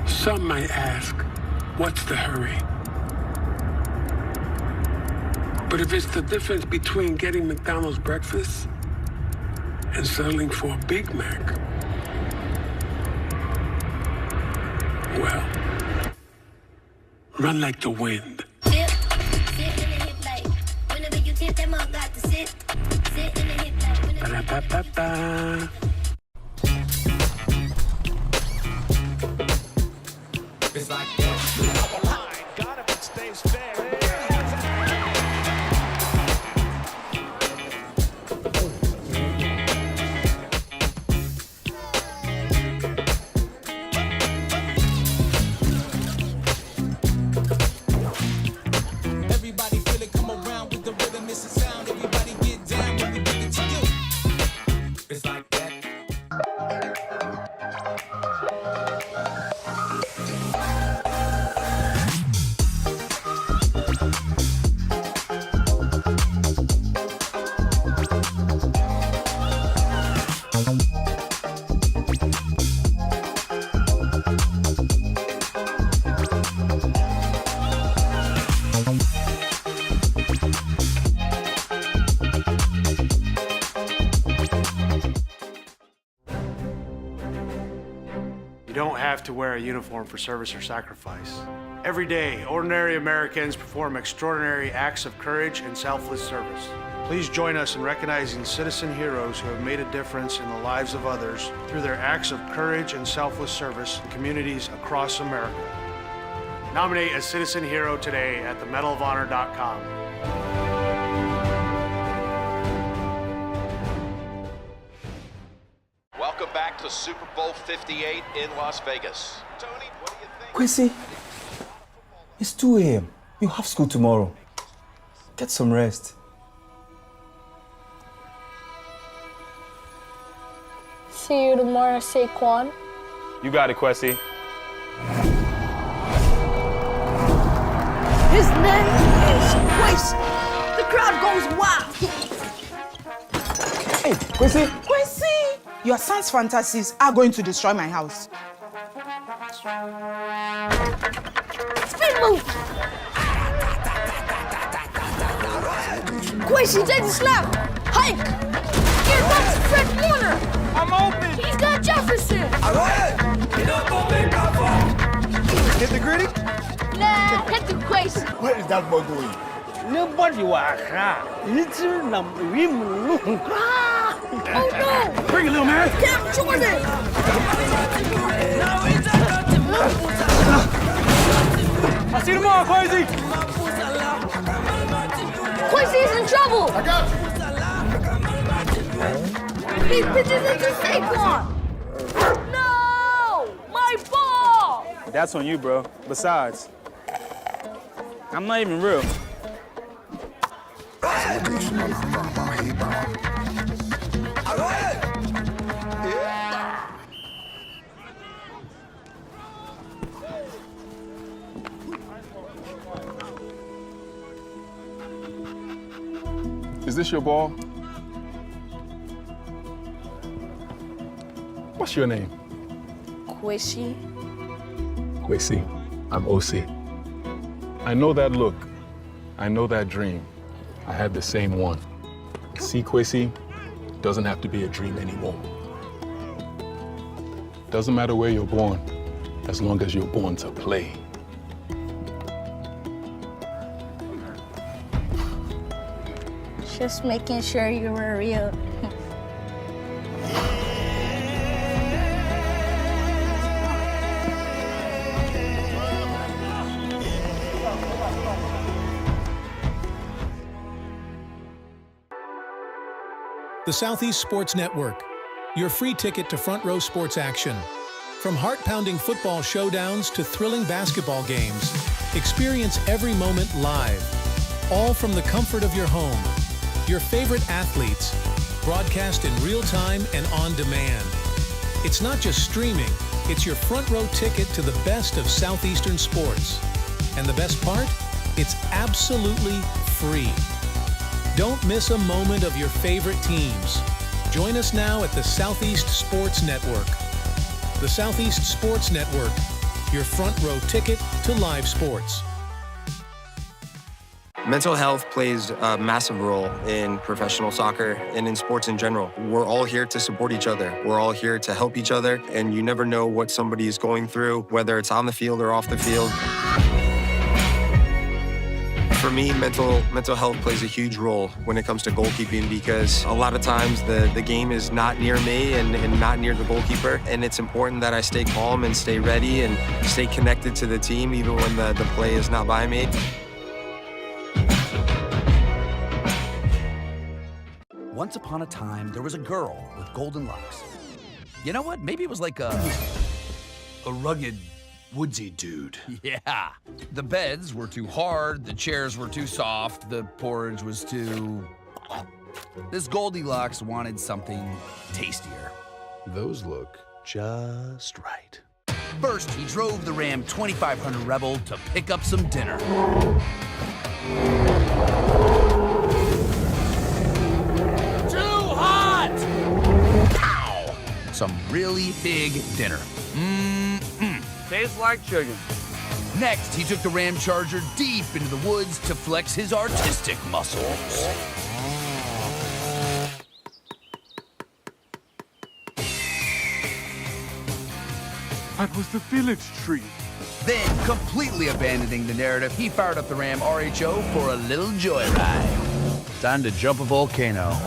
[SPEAKER 16] Some might ask, what's the hurry? But if it's the difference between getting McDonald's breakfast and settling for a Big Mac, well, run like the wind. Ba-da-ba-ba-ba.
[SPEAKER 12] It's like that. Got him and stays fair.
[SPEAKER 17] Everybody feel it, come around with the rhythm, it's a sound. Everybody get down when we bring it to you. It's like that.
[SPEAKER 18] You don't have to wear a uniform for service or sacrifice. Every day, ordinary Americans perform extraordinary acts of courage and selfless service. Please join us in recognizing citizen heroes who have made a difference in the lives of others through their acts of courage and selfless service in communities across America. Nominate a citizen hero today at themedalofhonor.com.
[SPEAKER 19] Welcome back to Super Bowl 58 in Las Vegas. Tony, what do you think?
[SPEAKER 20] Quincy, it's 2 a.m. You have school tomorrow. Get some rest.
[SPEAKER 21] See you tomorrow, Saquon.
[SPEAKER 10] You got it, Quessy.
[SPEAKER 22] His name is Quincy. The crowd goes wild.
[SPEAKER 20] Hey, Quincy.
[SPEAKER 22] Quincy! Your son's fantasies are going to destroy my house. Spin move! Quincy, take the snap! Hike! Here comes Fred Warner! I'm open! He's got Jefferson! Alright!
[SPEAKER 12] Hit the gritty?
[SPEAKER 22] Nah, hit the Quincy!
[SPEAKER 12] Where is that boy going?
[SPEAKER 22] Nobody was little number. Oh no!
[SPEAKER 12] Bring it, little man!
[SPEAKER 22] Camp Jordan!
[SPEAKER 12] I'll see you tomorrow, Quincy!
[SPEAKER 22] Quincy's in trouble!
[SPEAKER 12] I got you!
[SPEAKER 22] He pitches into Saquon! No! My ball!
[SPEAKER 10] That's on you, bro. Besides, I'm not even real.
[SPEAKER 23] Is this your ball? What's your name?
[SPEAKER 22] Quincy.
[SPEAKER 23] Quincy. I'm OC. I know that look. I know that dream. I had the same one. See, Quincy, doesn't have to be a dream anymore. Doesn't matter where you're born, as long as you're born to play.
[SPEAKER 21] Just making sure you were real.
[SPEAKER 4] The Southeast Sports Network, your free ticket to front row sports action. From heart-pounding football showdowns to thrilling basketball games, experience every moment live, all from the comfort of your home. Your favorite athletes, broadcast in real time and on demand. It's not just streaming, it's your front row ticket to the best of Southeastern sports. And the best part? It's absolutely free. Don't miss a moment of your favorite teams. Join us now at the Southeast Sports Network. The Southeast Sports Network, your front row ticket to live sports.
[SPEAKER 1] Mental health plays a massive role in professional soccer and in sports in general. We're all here to support each other. We're all here to help each other, and you never know what somebody is going through, whether it's on the field or off the field. For me, mental health plays a huge role when it comes to goalkeeping, because a lot of times the game is not near me and not near the goalkeeper, and it's important that I stay calm and stay ready and stay connected to the team even when the play is not by me.
[SPEAKER 2] Once upon a time, there was a girl with golden locks. You know what? Maybe it was like a rugged, woodsy dude. Yeah. The beds were too hard, the chairs were too soft, the porridge was too... This Goldilocks wanted something tastier.
[SPEAKER 23] Those look just right.
[SPEAKER 2] First, he drove the Ram 2500 Rebel to pick up some dinner. Some really big dinner. Tastes like chicken. Next, he took the Ram Charger deep into the woods to flex his artistic muscles.
[SPEAKER 23] That was the village tree.
[SPEAKER 2] Then, completely abandoning the narrative, he fired up the Ram RHO for a little joyride. Time to jump a volcano.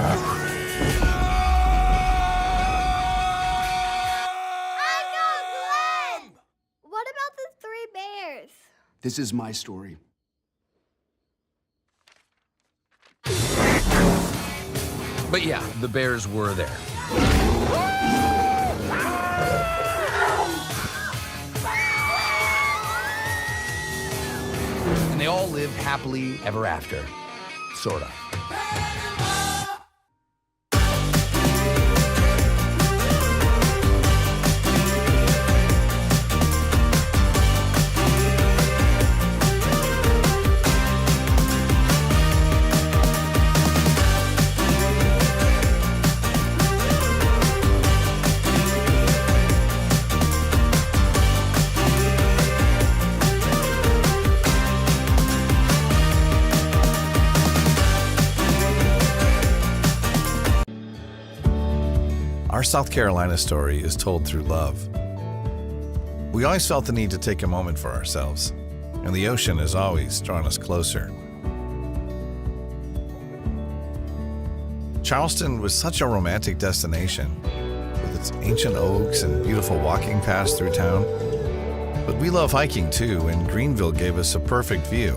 [SPEAKER 3] This is my story.
[SPEAKER 2] But yeah, the bears were there. And they all lived happily ever after. Sorta.
[SPEAKER 24] Our South Carolina story is told through love. We always felt the need to take a moment for ourselves, and the ocean has always drawn us closer. Charleston was such a romantic destination, with its ancient oaks and beautiful walking paths through town. But we love hiking too, and Greenville gave us a perfect view.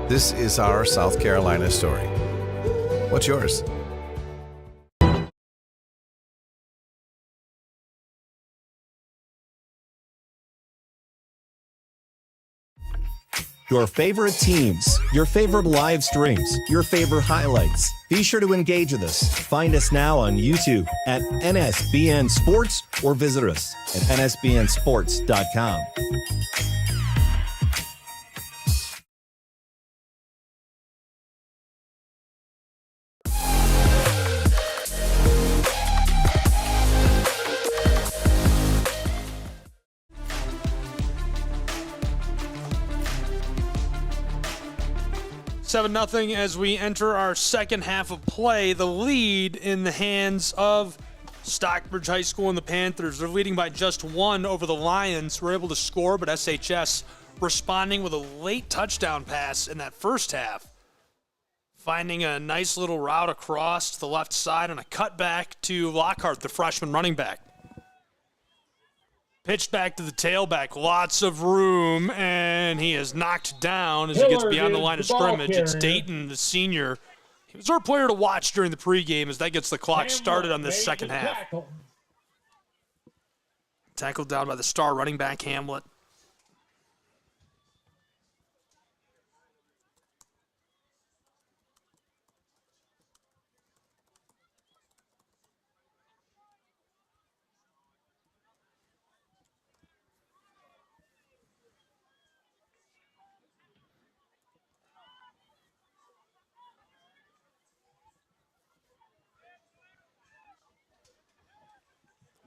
[SPEAKER 24] This is our South Carolina story. What's yours?
[SPEAKER 15] Your favorite teams, your favorite live streams, your favorite highlights. Be sure to engage with us. Find us now on YouTube at NSBN Sports or visit us at nsbnsports.com.
[SPEAKER 13] Seven 0 as we enter our second half of play. The lead in the hands of Stockbridge High School and the Panthers. They're leading by just one over the Lions. We're able to score, but SHS responding with a late touchdown pass in that first half. Finding a nice little route across to the left side and a cutback to Lockhart, the freshman running back. Pitched back to the tailback, lots of room, and he is knocked down as he gets beyond the line of scrimmage. It's Dayton, the senior. He was our player to watch during the pregame as that gets the clock started on this second half. Tackled down by the star running back, Hamlet.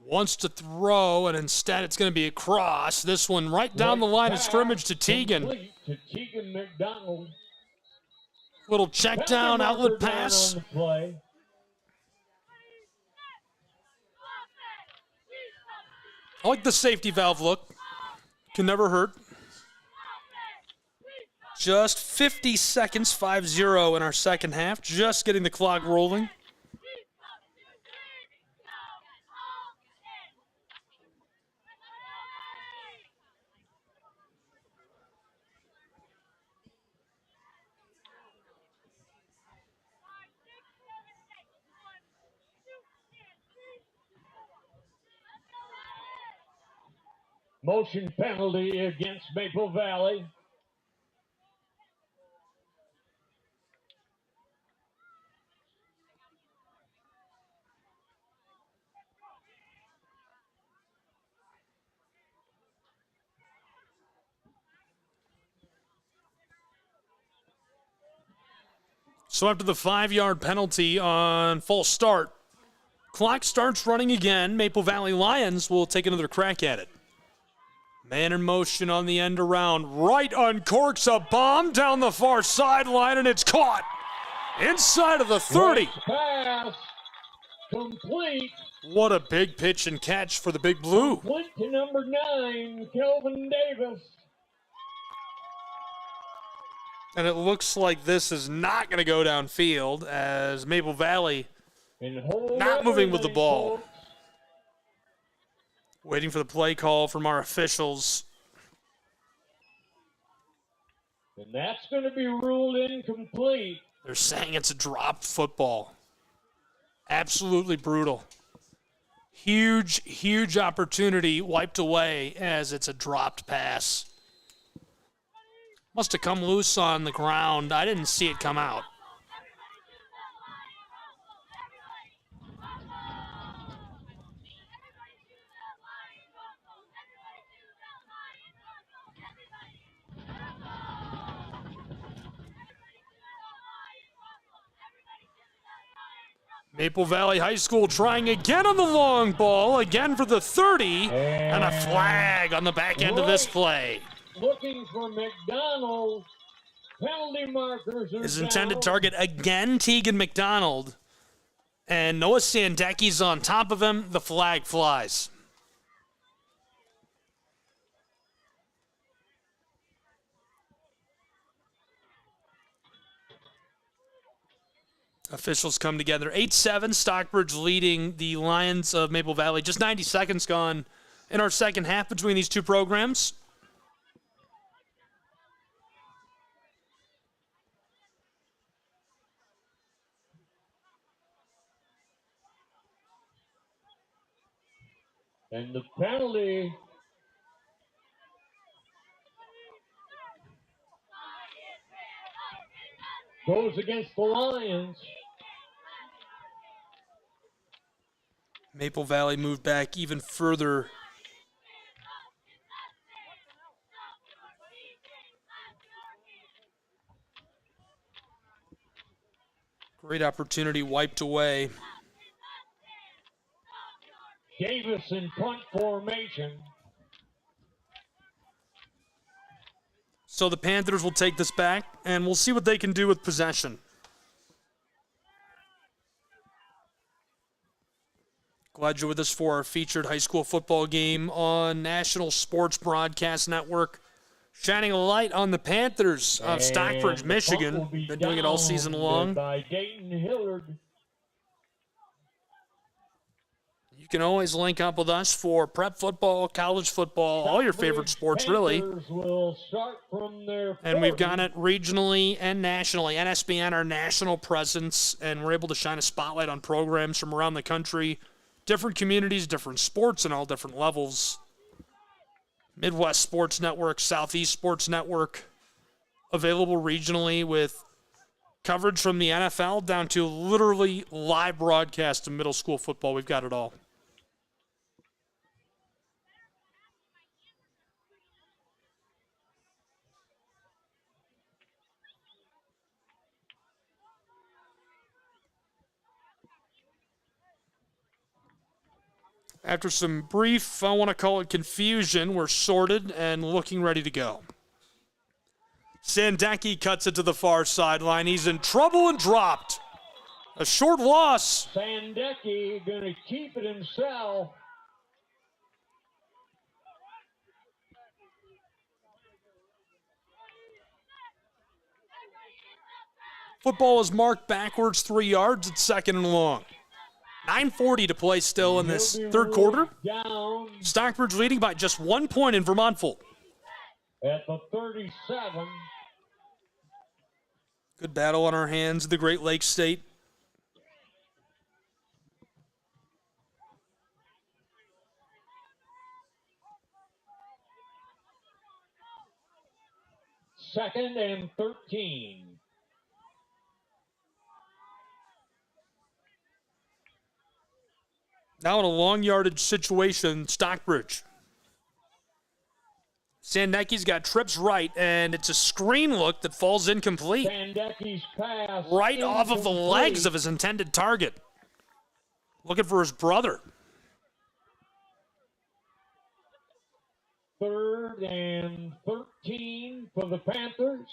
[SPEAKER 13] Wants to throw, and instead it's going to be a cross. This one right down the line of scrimmage to Teagan.
[SPEAKER 14] Complete to Teagan McDonald.
[SPEAKER 13] Little check down, outlet pass.
[SPEAKER 14] On the play.
[SPEAKER 13] I like the safety valve look. Can never hurt. Just 50 seconds, 5-0 in our second half. Just getting the clock rolling.
[SPEAKER 14] Motion penalty against Maple Valley.
[SPEAKER 13] So after the 5-yard penalty on false start, clock starts running again. Maple Valley Lions will take another crack at it. Man in motion on the end around. Right uncorks a bomb down the far sideline, and it's caught inside of the 30.
[SPEAKER 14] Pass complete.
[SPEAKER 13] What a big pitch and catch for the Big Blue.
[SPEAKER 14] Went to number 9, Kelvin Davis.
[SPEAKER 13] And it looks like this is not going to go downfield as Maple Valley not moving with the ball.
[SPEAKER 14] Folks.
[SPEAKER 13] Waiting for the play call from our officials.
[SPEAKER 14] And that's going to be ruled incomplete.
[SPEAKER 13] They're saying it's a dropped football. Absolutely brutal. Huge, huge opportunity wiped away as it's a dropped pass. Must have come loose on the ground. I didn't see it come out. Maple Valley High School trying again on the long ball, again for the 30, and a flag on the back end of this play.
[SPEAKER 14] Looking for McDonald. Penalty markers are
[SPEAKER 13] His intended
[SPEAKER 14] down.
[SPEAKER 13] target again, Teagan McDonald. And Noah Sandecki's on top of him. The flag flies. Officials come together. 8-7, Stockbridge leading the Lions of Maple Valley. Just 90 seconds gone in our second half between these two programs.
[SPEAKER 14] And the penalty goes against the Lions.
[SPEAKER 13] Maple Valley moved back even further. Great opportunity wiped away.
[SPEAKER 14] Davis in punt formation.
[SPEAKER 13] So the Panthers will take this back, and we'll see what they can do with possession. Glad you're with us for our featured high school football game on National Sports Broadcast Network. Shining a light on the Panthers of Stockbridge, Michigan. Been doing it all season long.
[SPEAKER 14] By Dayton Hillard.
[SPEAKER 13] You can always link up with us for prep football, college football, all your favorite sports, really.
[SPEAKER 14] Will start from their
[SPEAKER 13] And we've got it regionally and nationally. NSBN, our national presence, and we're able to shine a spotlight on programs from around the country, different communities, different sports, and all different levels. Midwest Sports Network, Southeast Sports Network, available regionally with coverage from the NFL down to literally live broadcast of middle school football. We've got it all. After some brief, I want to call it confusion, we're sorted and looking ready to go. Sandecki cuts it to the far sideline. He's in trouble and dropped. A short loss.
[SPEAKER 14] Sandecki going to keep it himself.
[SPEAKER 13] Football is marked backwards 3 yards. It's 2nd and long. 9:40 to play still in this third quarter. Stockbridge leading by just 1 point in Vermontful.
[SPEAKER 14] At the 37.
[SPEAKER 13] Good battle on our hands, the Great Lakes State.
[SPEAKER 14] Second and 13.
[SPEAKER 13] Now in a long yardage situation, Stockbridge. Sandecki's got trips right, and it's a screen look that falls incomplete.
[SPEAKER 14] Sandecki's pass
[SPEAKER 13] right off of the legs of his intended target. Looking for his brother.
[SPEAKER 14] 3rd and 13 for the Panthers.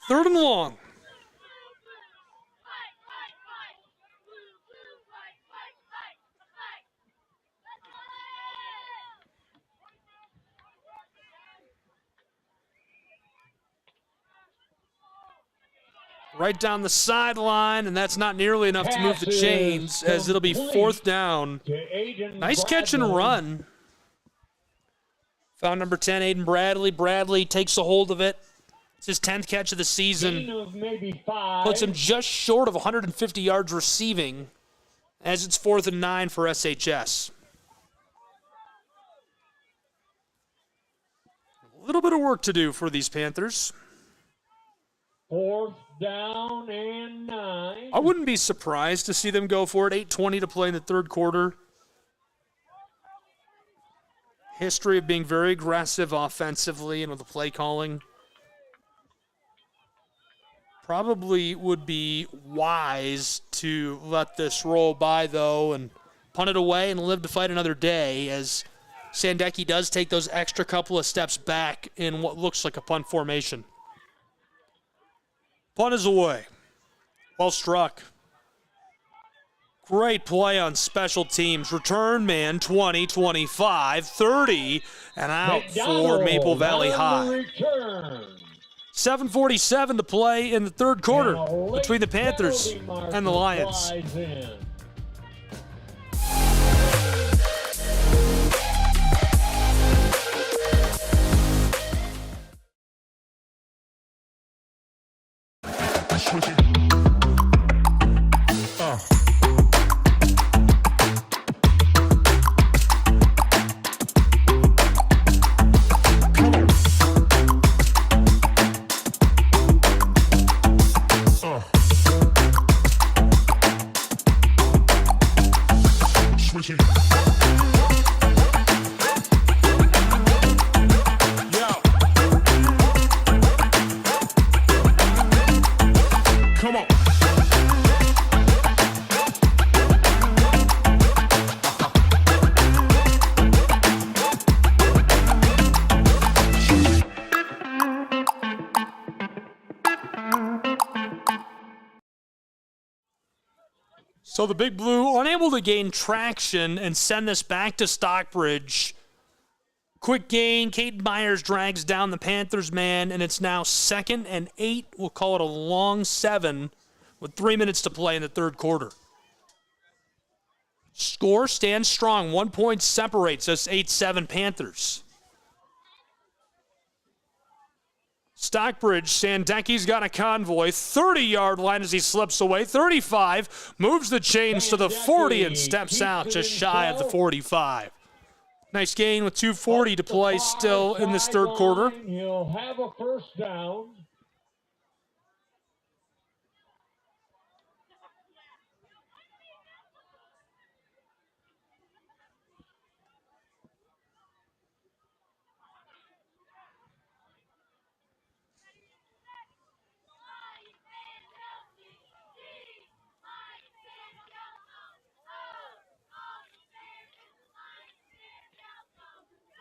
[SPEAKER 13] Third and long. Right down the sideline, and that's not nearly enough to move the chains, as it'll be 4th down. Nice catch and run. Found number 10, Aiden Bradley. Bradley takes a hold of it. It's his 10th catch of the season. Puts him just short of 150 yards receiving, as it's 4th and 9 for SHS. A little bit of work to do for these Panthers.
[SPEAKER 14] 4th down and 9.
[SPEAKER 13] I wouldn't be surprised to see them go for it. 8:20 to play in the third quarter. History of being very aggressive offensively and with the play calling. Probably would be wise to let this roll by, though, and punt it away and live to fight another day, as Sandecki does take those extra couple of steps back in what looks like a punt formation. Punt is away. Well struck. Great play on special teams. Return man 20, 25, 30, and out for Maple Valley High. 7:47 to play in the third quarter between the Panthers and the Lions. So the Big Blue unable to gain traction and send this back to Stockbridge. Quick gain. Caden Myers drags down the Panthers man, and it's now 2nd and 8. We'll call it a long 7 with 3 minutes to play in the third quarter. Score stands strong. 1 point separates us. 8-7 Panthers. Stockbridge, Sandecki's got a convoy. 30-yard line as he slips away. 35, moves the chains to the 40 and steps out just shy of the 45. Nice gain with 2:40 to play still in this third quarter.
[SPEAKER 14] He'll have a first down.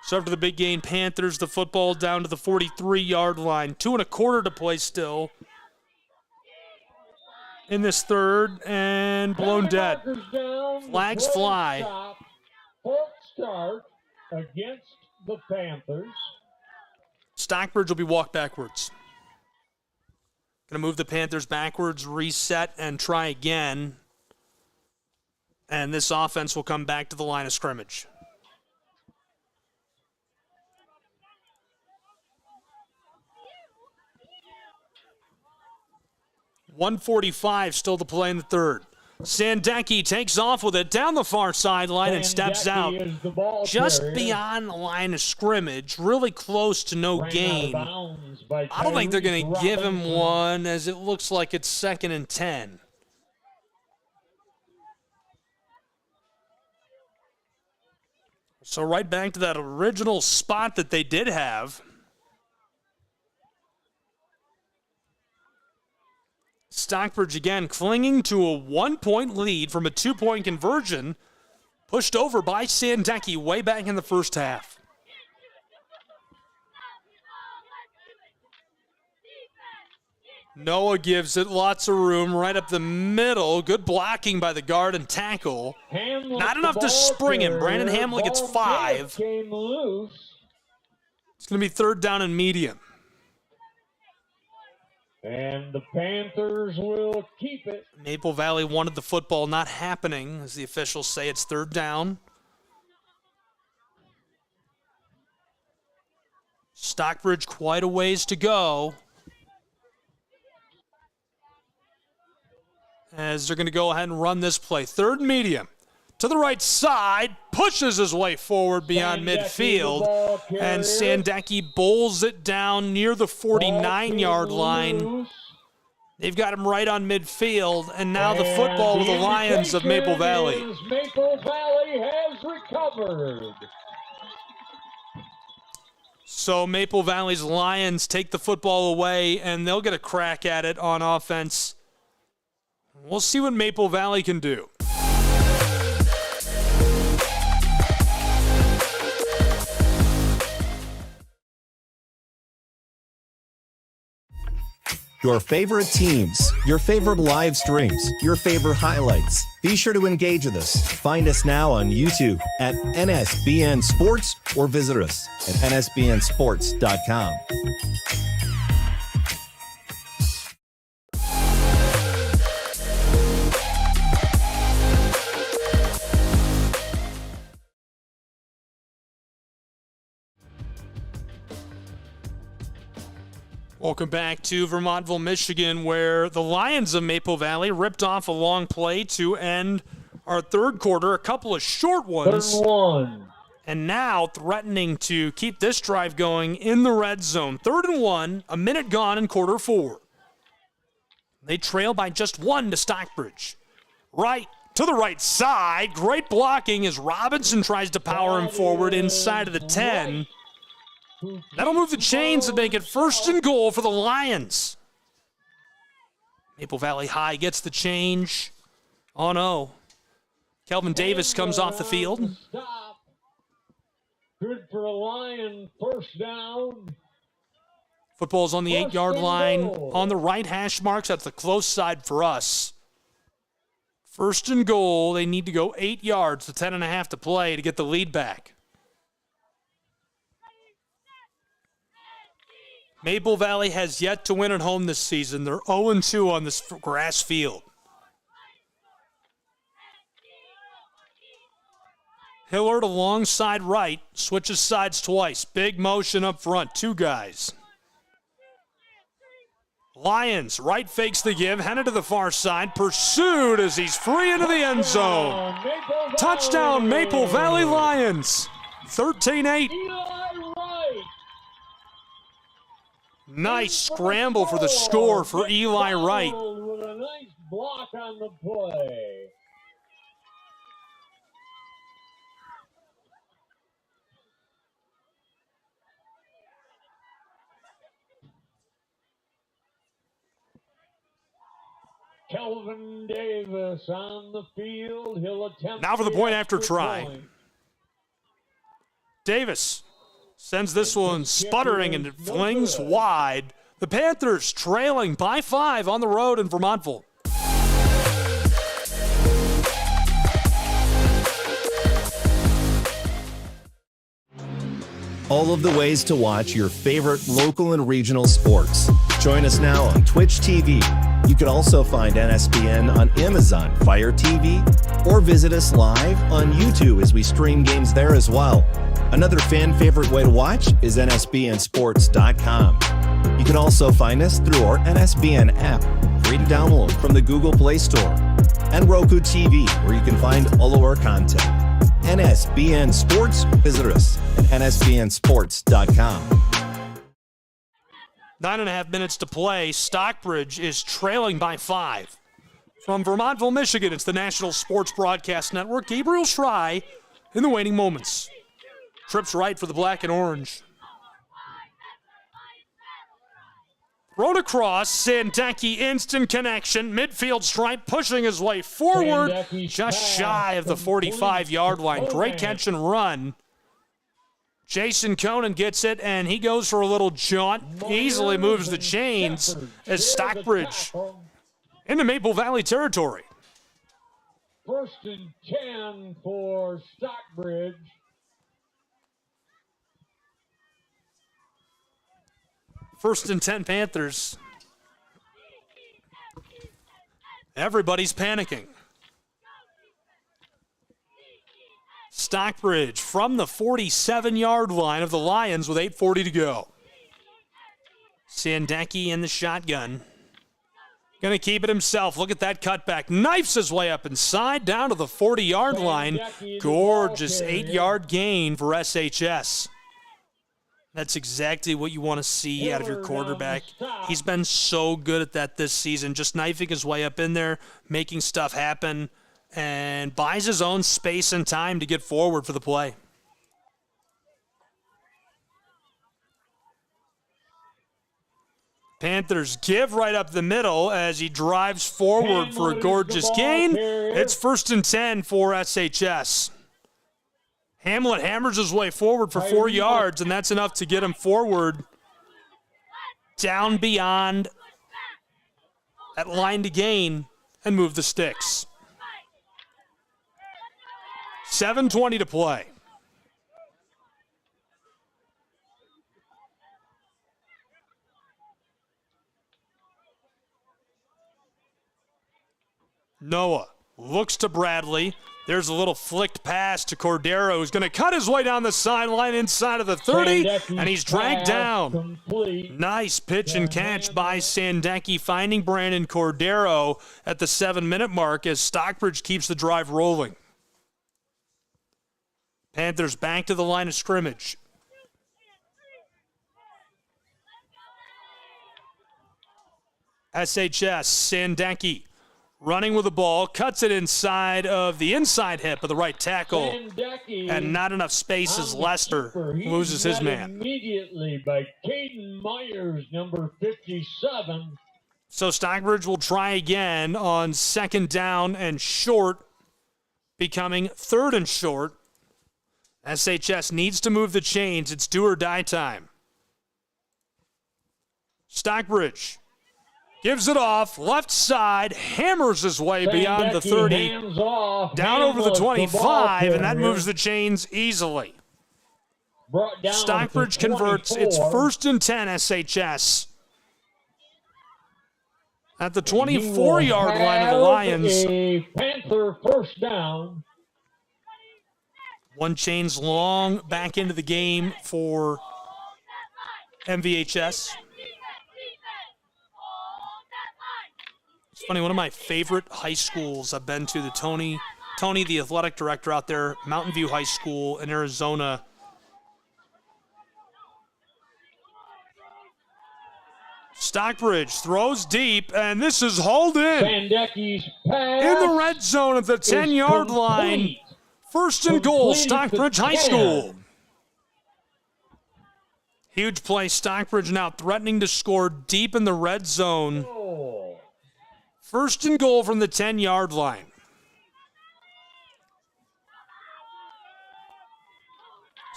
[SPEAKER 13] So after the big gain, Panthers, the football down to the 43-yard line. 2.25 to play still in this third, and blown dead. Flags fly.
[SPEAKER 14] False start against the Panthers.
[SPEAKER 13] Stockbridge will be walked backwards. Going to move the Panthers backwards, reset, and try again. And this offense will come back to the line of scrimmage. .145 still to play in the third. Sandecki takes off with it down the far sideline and steps out just beyond the line of scrimmage, really close to no gain. I don't think they're going to give him one, as it looks like it's 2nd and 10. So right back to that original spot that they did have. Stockbridge again clinging to a 1-point lead from a 2-point conversion, pushed over by Sandecki way back in the first half. Noah gives it lots of room right up the middle. Good blocking by the guard and tackle. Not enough to spring him. Brandon Hamlin gets 5. It's going to be 3rd down and medium.
[SPEAKER 14] And the Panthers will keep it.
[SPEAKER 13] Maple Valley wanted the football, not happening, as the officials say. It's 3rd down. Stockbridge quite a ways to go, as they're going to go ahead and run this play. 3rd medium. To the right side, pushes his way forward beyond midfield, and Sandecki bowls it down near the 49-yard line. They've got him right on midfield, and now the football with the Lions of Maple Valley.
[SPEAKER 14] Maple Valley has recovered.
[SPEAKER 13] So Maple Valley's Lions take the football away, and they'll get a crack at it on offense. We'll see what Maple Valley can do.
[SPEAKER 15] Your favorite teams, your favorite live streams, your favorite highlights. Be sure to engage with us. Find us now on YouTube at NSBN Sports or visit us at nsbnsports.com.
[SPEAKER 13] Welcome back to Vermontville, Michigan, where the Lions of Maple Valley ripped off a long play to end our third quarter, a couple of short ones.
[SPEAKER 14] 3rd and 1.
[SPEAKER 13] And now threatening to keep this drive going in the red zone. 3rd and 1, a minute gone in quarter 4. They trail by just 1 to Stockbridge. Right to the right side. Great blocking as Robinson tries to power him forward inside of the 10. That'll move the chains and make it 1st and goal for the Lions. Maple Valley High gets the change. Oh, no. Kelvin Davis comes off the field.
[SPEAKER 14] Stop. Good for a Lion. 1st down.
[SPEAKER 13] Football's on the 8-yard line. On the right hash marks. That's the close side for us. 1st and goal. They need to go 8 yards to 10.5 to play to get the lead back. Maple Valley has yet to win at home this season. They're 0-2 on this grass field. Hillard alongside right, switches sides twice. Big motion up front, 2 guys. Lions, right fakes the give, headed to the far side, pursued as he's free into the end zone. Touchdown, Maple Valley Lions, 13-8. Nice scramble for the score for Eli Wright.
[SPEAKER 14] With a nice block on the play. Kelvin Davis on the field. He'll attempt
[SPEAKER 13] now for the point after try. Davis Sends this one sputtering and it flings wide. The Panthers trailing by 5 on the road in Vermontville.
[SPEAKER 15] All of the ways to watch your favorite local and regional sports. Join us now on Twitch TV. You can also find NSBN on Amazon Fire TV or visit us live on YouTube as we stream games there as well. Another fan favorite way to watch is nsbnsports.com. You can also find us through our NSBN app, free to download from the Google Play Store, and Roku TV, where you can find all of our content. NSBN Sports, visit us at nsbnsports.com.
[SPEAKER 13] 9.5 minutes to play. Stockbridge is trailing by 5. From Vermontville, Michigan, it's the National Sports Broadcast Network. Gabriel Schrei in the waning moments. Trips right for the black and orange. Thrown across, Sandecki, instant connection, midfield stripe, pushing his way forward, just shy of the 45-yard line. Great catch and run. Jason Conan gets it, and he goes for a little jaunt. Easily moves the chains as Stockbridge into Maple Valley territory.
[SPEAKER 14] 1st and 10 for Stockbridge.
[SPEAKER 13] First and 10 Panthers. Everybody's panicking. Stockbridge from the 47-yard line of the Lions with 8:40 to go. Sandecki in the shotgun. Going to keep it himself. Look at that cutback. Knifes his way up inside, down to the 40-yard line. Gorgeous 8-yard gain for SHS. That's exactly what you want to see out of your quarterback. He's been so good at that this season, just knifing his way up in there, making stuff happen, and buys his own space and time to get forward for the play. Panthers give right up the middle as he drives forward for a gorgeous gain. It's 1st and 10 for SHS. Hamlet hammers his way forward for 4 yards, and that's enough to get him forward down beyond that line to gain and move the sticks. 7:20 to play. Noah looks to Bradley. There's a little flicked pass to Cordero, who's going to cut his way down the sideline inside of the 30, and he's dragged down. Nice pitch and catch by Sandecki, finding Brandon Cordero at the 7-minute mark as Stockbridge keeps the drive rolling. Panthers back to the line of scrimmage. SHS, Sandecki. Running with the ball, cuts it inside of the inside hip of the right tackle, and not enough space as Lester loses his man.
[SPEAKER 14] Immediately by Caden Myers, number 57.
[SPEAKER 13] So Stockbridge will try again on 2nd down and short, becoming 3rd and short. SHS needs to move the chains. It's do or die time. Stockbridge gives it off, left side, hammers his way beyond the 30, down over the 25, and that moves the chains easily. Stockbridge converts. It's 1st and 10 SHS. At the 24-yard line of the Lions.
[SPEAKER 14] A Panther 1st down.
[SPEAKER 13] One chains long back into the game for MVHS. It's funny, one of my favorite high schools I've been to, the Tony, the athletic director out there, Mountain View High School in Arizona. Stockbridge throws deep, and this is hauled in.
[SPEAKER 14] Sandecki's pass
[SPEAKER 13] in the red zone at the 10-yard line. 1st and goal, Stockbridge High School. Huge play, Stockbridge now threatening to score deep in the red zone. 1st and goal from the 10-yard line.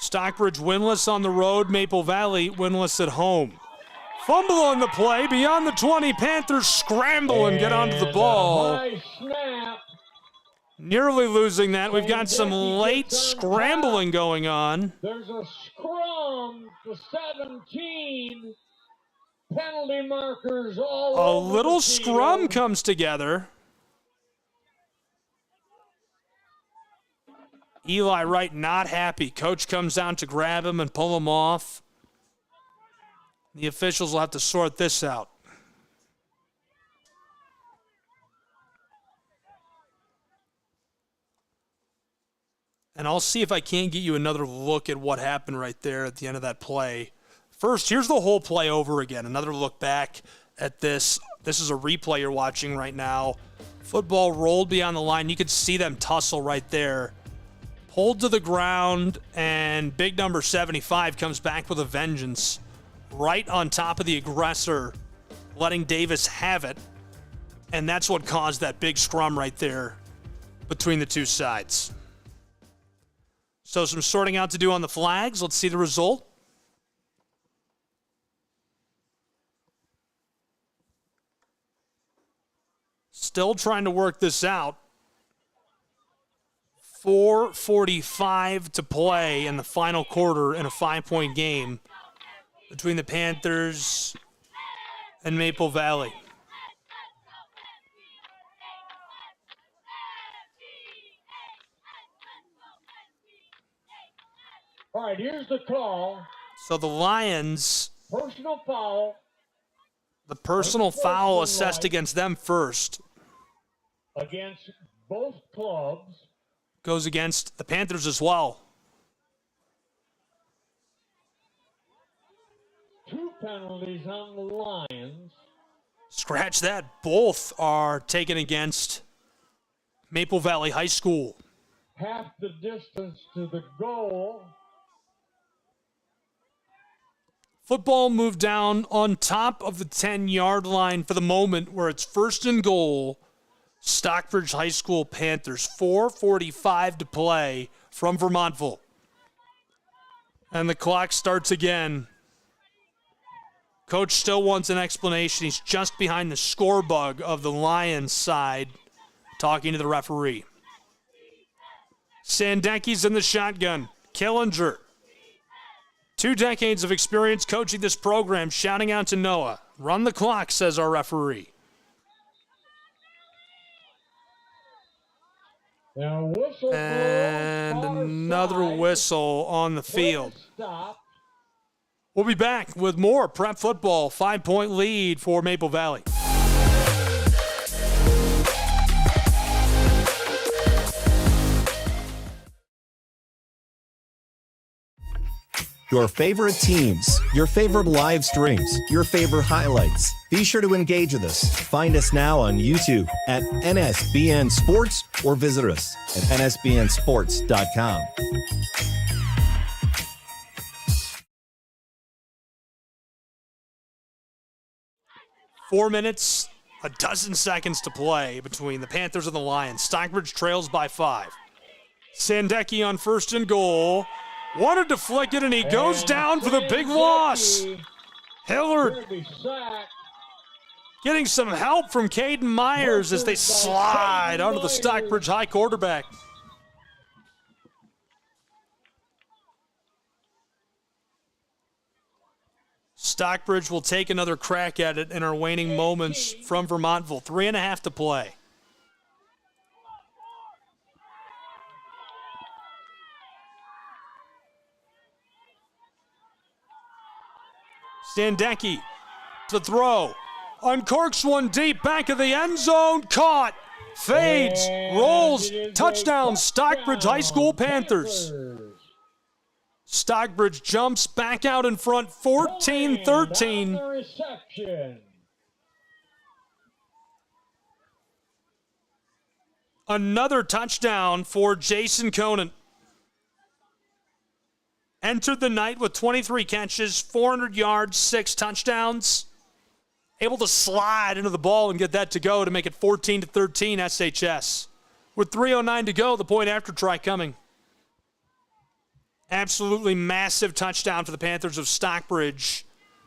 [SPEAKER 13] Stockbridge winless on the road, Maple Valley winless at home. Fumble on the play, beyond the 20, Panthers scramble and get onto the ball.
[SPEAKER 14] High snap.
[SPEAKER 13] Nearly losing that. We've got some late scrambling going on.
[SPEAKER 14] There's a scrum to 17. Penalty markers all
[SPEAKER 13] A
[SPEAKER 14] over
[SPEAKER 13] little
[SPEAKER 14] the
[SPEAKER 13] scrum
[SPEAKER 14] field.
[SPEAKER 13] comes together. Eli Wright not happy. Coach comes down to grab him and pull him off. The officials will have to sort this out. And I'll see if I can't get you another look at what happened right there at the end of that play. First, here's the whole play over again. Another look back at this. This is a replay you're watching right now. Football rolled beyond the line. You could see them tussle right there. Pulled to the ground, and big number 75 comes back with a vengeance. Right on top of the aggressor, letting Davis have it. And that's what caused that big scrum right there between the two sides. So some sorting out to do on the flags. Let's see the result. Still trying to work this out. 4:45 to play in the final quarter in a 5-point game between the Panthers and Maple Valley.
[SPEAKER 14] All right, here's the call.
[SPEAKER 13] So the Lions,
[SPEAKER 14] Personal foul
[SPEAKER 13] the personal foul assessed against them first,
[SPEAKER 14] against both clubs.
[SPEAKER 13] goes against the Panthers as well.
[SPEAKER 14] 2 penalties on the Lions.
[SPEAKER 13] Scratch that. Both are taken against Maple Valley High School.
[SPEAKER 14] Half the distance to the goal.
[SPEAKER 13] Football moved down on top of the 10-yard line for the moment where it's first and goal. Stockbridge High School Panthers, 4:45 to play from Vermontville. And the clock starts again. Coach still wants an explanation. He's just behind the score bug of the Lions side, talking to the referee. Sandecki's in the shotgun. Killinger, 2 decades of experience coaching this program, shouting out to Noah. Run the clock, says our referee.
[SPEAKER 14] Now whistle
[SPEAKER 13] And another whistle on the field.
[SPEAKER 14] stop.
[SPEAKER 13] We'll be back with more prep football. 5-point lead for Maple Valley.
[SPEAKER 15] Your favorite teams, your favorite live streams, your favorite highlights. Be sure to engage with us. Find us now on YouTube at NSBN Sports or visit us at nsbnsports.com.
[SPEAKER 13] Four minutes, a dozen seconds to play between the Panthers and the Lions. Stockbridge trails by 5. Sandecki on first and goal. Wanted to flick it, and he goes down for the big loss. Hillard getting some help from Caden Myers as they slide onto the Stockbridge High quarterback. Stockbridge will take another crack at it in our waning moments from Vermontville. 3.5 to play. Sandecki to throw. Uncorks one deep, back of the end zone. Caught. Fades. Rolls. Touchdown, Stockbridge High School Panthers. Stockbridge jumps back out in front, 14-13. Another touchdown for Jason Conant. Entered the night with 23 catches, 400 yards, 6 touchdowns. Able to slide into the ball and get that to go to make it 14-13 SHS. With 3:09 to go, the point after try coming. Absolutely massive touchdown for the Panthers of Stockbridge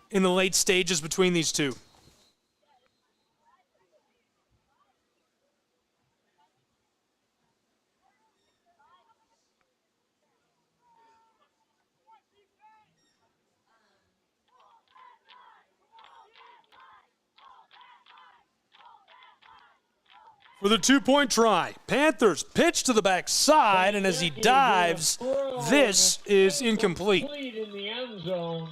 [SPEAKER 13] in the late stages between these two. For the two-point try, Panthers pitch to the backside, and as he dives, this is incomplete.
[SPEAKER 14] In the end zone.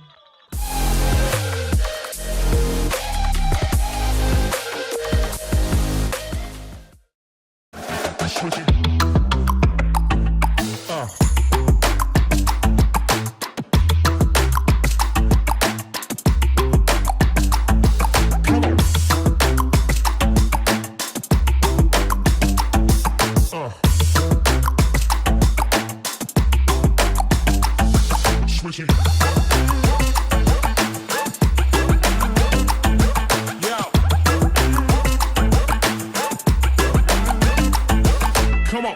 [SPEAKER 12] Come on.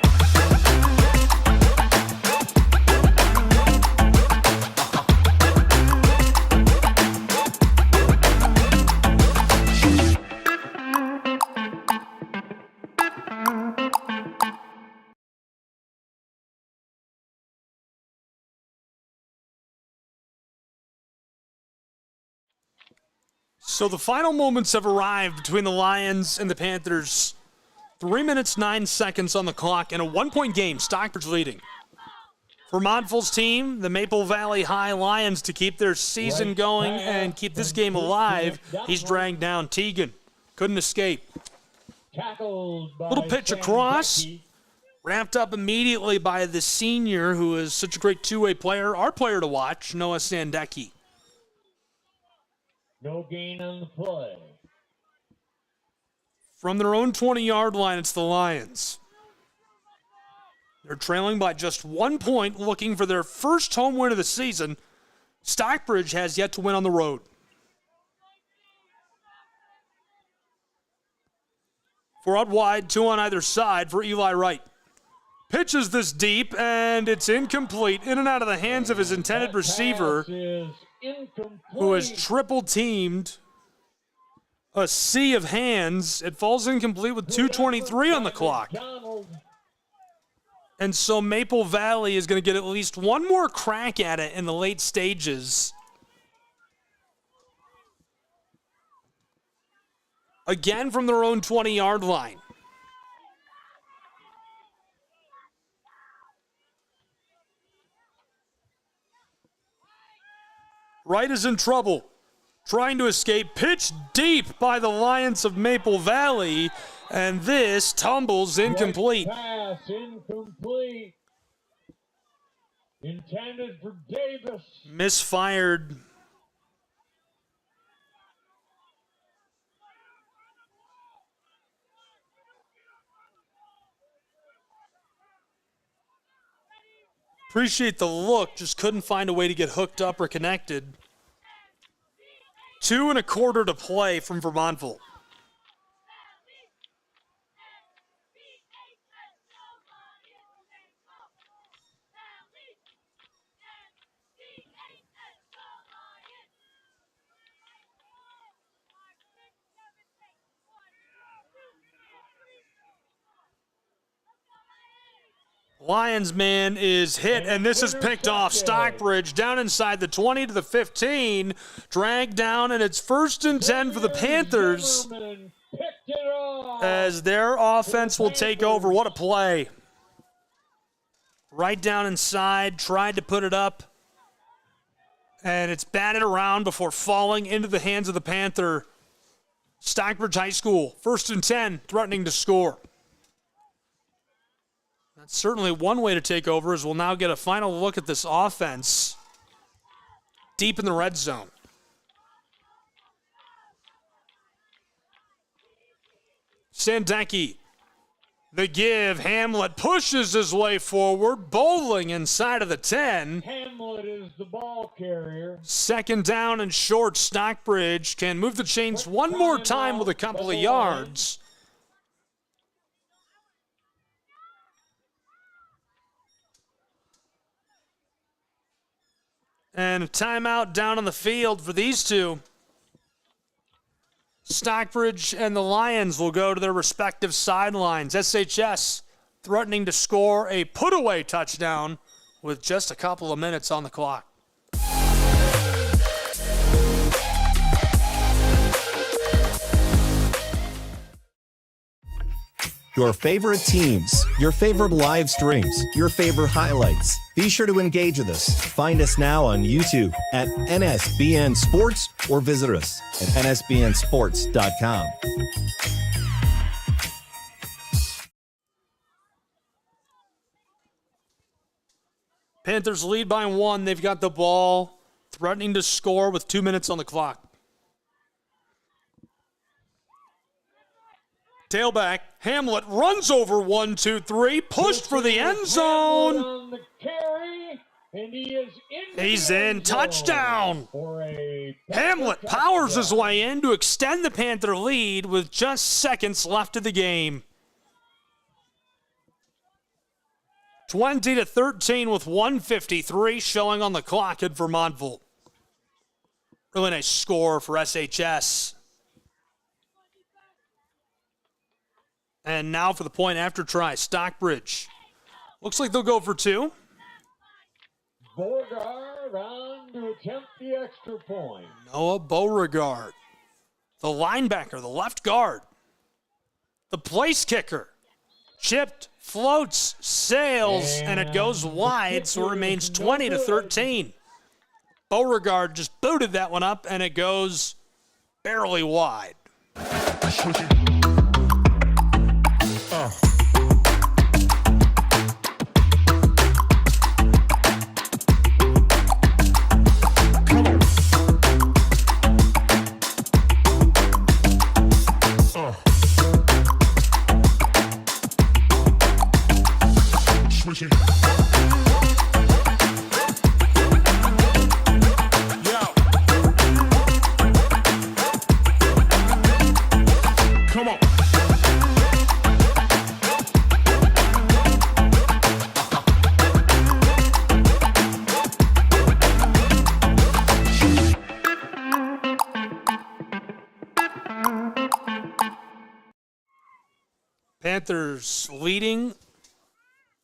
[SPEAKER 13] So the final moments have arrived between the Lions and the Panthers. 3 minutes, 9 seconds on the clock, and a one-point game, Stockbridge leading. For Montville's team, the Maple Valley High Lions, to keep their season going and keep this game alive, he's dragged down Teagan. Couldn't escape. Little pitch across, wrapped up immediately by the senior, who is such a great two-way player, our player to watch, Noah Sandecki.
[SPEAKER 14] No gain on the play.
[SPEAKER 13] From their own 20-yard line, it's the Lions. They're trailing by just 1 point, looking for their first home win of the season. Stockbridge has yet to win on the road. Four out wide, two on either side for Eli Wright. Pitches this deep, and it's incomplete. In and out of the hands of his intended receiver, who has triple-teamed a sea of hands. It falls incomplete with 2:23 on the clock. And so Maple Valley is going to get at least one more crack at it in the late stages. Again from their own 20-yard line. Wright is in trouble. Trying to escape, pitch deep by the Lions of Maple Valley, and this tumbles incomplete.
[SPEAKER 14] Pass incomplete. Intended for Davis.
[SPEAKER 13] Misfired. Appreciate the look, just couldn't find a way to get hooked up or connected. 2 1/4 to play from Vermontville. Lions man is hit, and this is picked off. Stockbridge down inside the 20 to the 15, dragged down, and it's 1st and 10 for the Panthers as their offense will take over. What a play. Right down inside, tried to put it up, and it's batted around before falling into the hands of the Panther. Stockbridge High School, 1st and 10, threatening to score. That's certainly one way to take over, as we'll now get a final look at this offense deep in the red zone. Sandecki, the give. Hamlet pushes his way forward, bowling inside of the 10.
[SPEAKER 14] Hamlet is the ball carrier.
[SPEAKER 13] 2nd down and short. Stockbridge can move the chains one more time with a couple of yards. And a timeout down on the field for these two. Stockbridge and the Lions will go to their respective sidelines. SHS threatening to score a put-away touchdown with just a couple of minutes on the clock.
[SPEAKER 15] Your favorite teams, your favorite live streams, your favorite highlights. Be sure to engage with us. Find us now on YouTube at NSBN Sports or visit us at nsbnsports.com.
[SPEAKER 13] Panthers lead by 1. They've got the ball, threatening to score with 2 minutes on the clock. Tailback, Hamlet runs over 1, 2, 3, pushed for the end zone.
[SPEAKER 14] On the carry, and he is in.
[SPEAKER 13] He's in, touchdown. Hamlet powers his way in to extend the Panther lead with just seconds left of the game. 20-13 with 1:53 showing on the clock at Vermontville. Really nice score for SHS. And now for the point after try, Stockbridge. Looks like they'll go for 2.
[SPEAKER 14] Beauregard on to attempt the extra point.
[SPEAKER 13] Noah Beauregard, the linebacker, the left guard, the place kicker. Chipped, floats, sails, and it goes wide, so it remains 20-13. Beauregard just booted that one up, and it goes barely wide.
[SPEAKER 12] Come on.
[SPEAKER 13] Panthers leading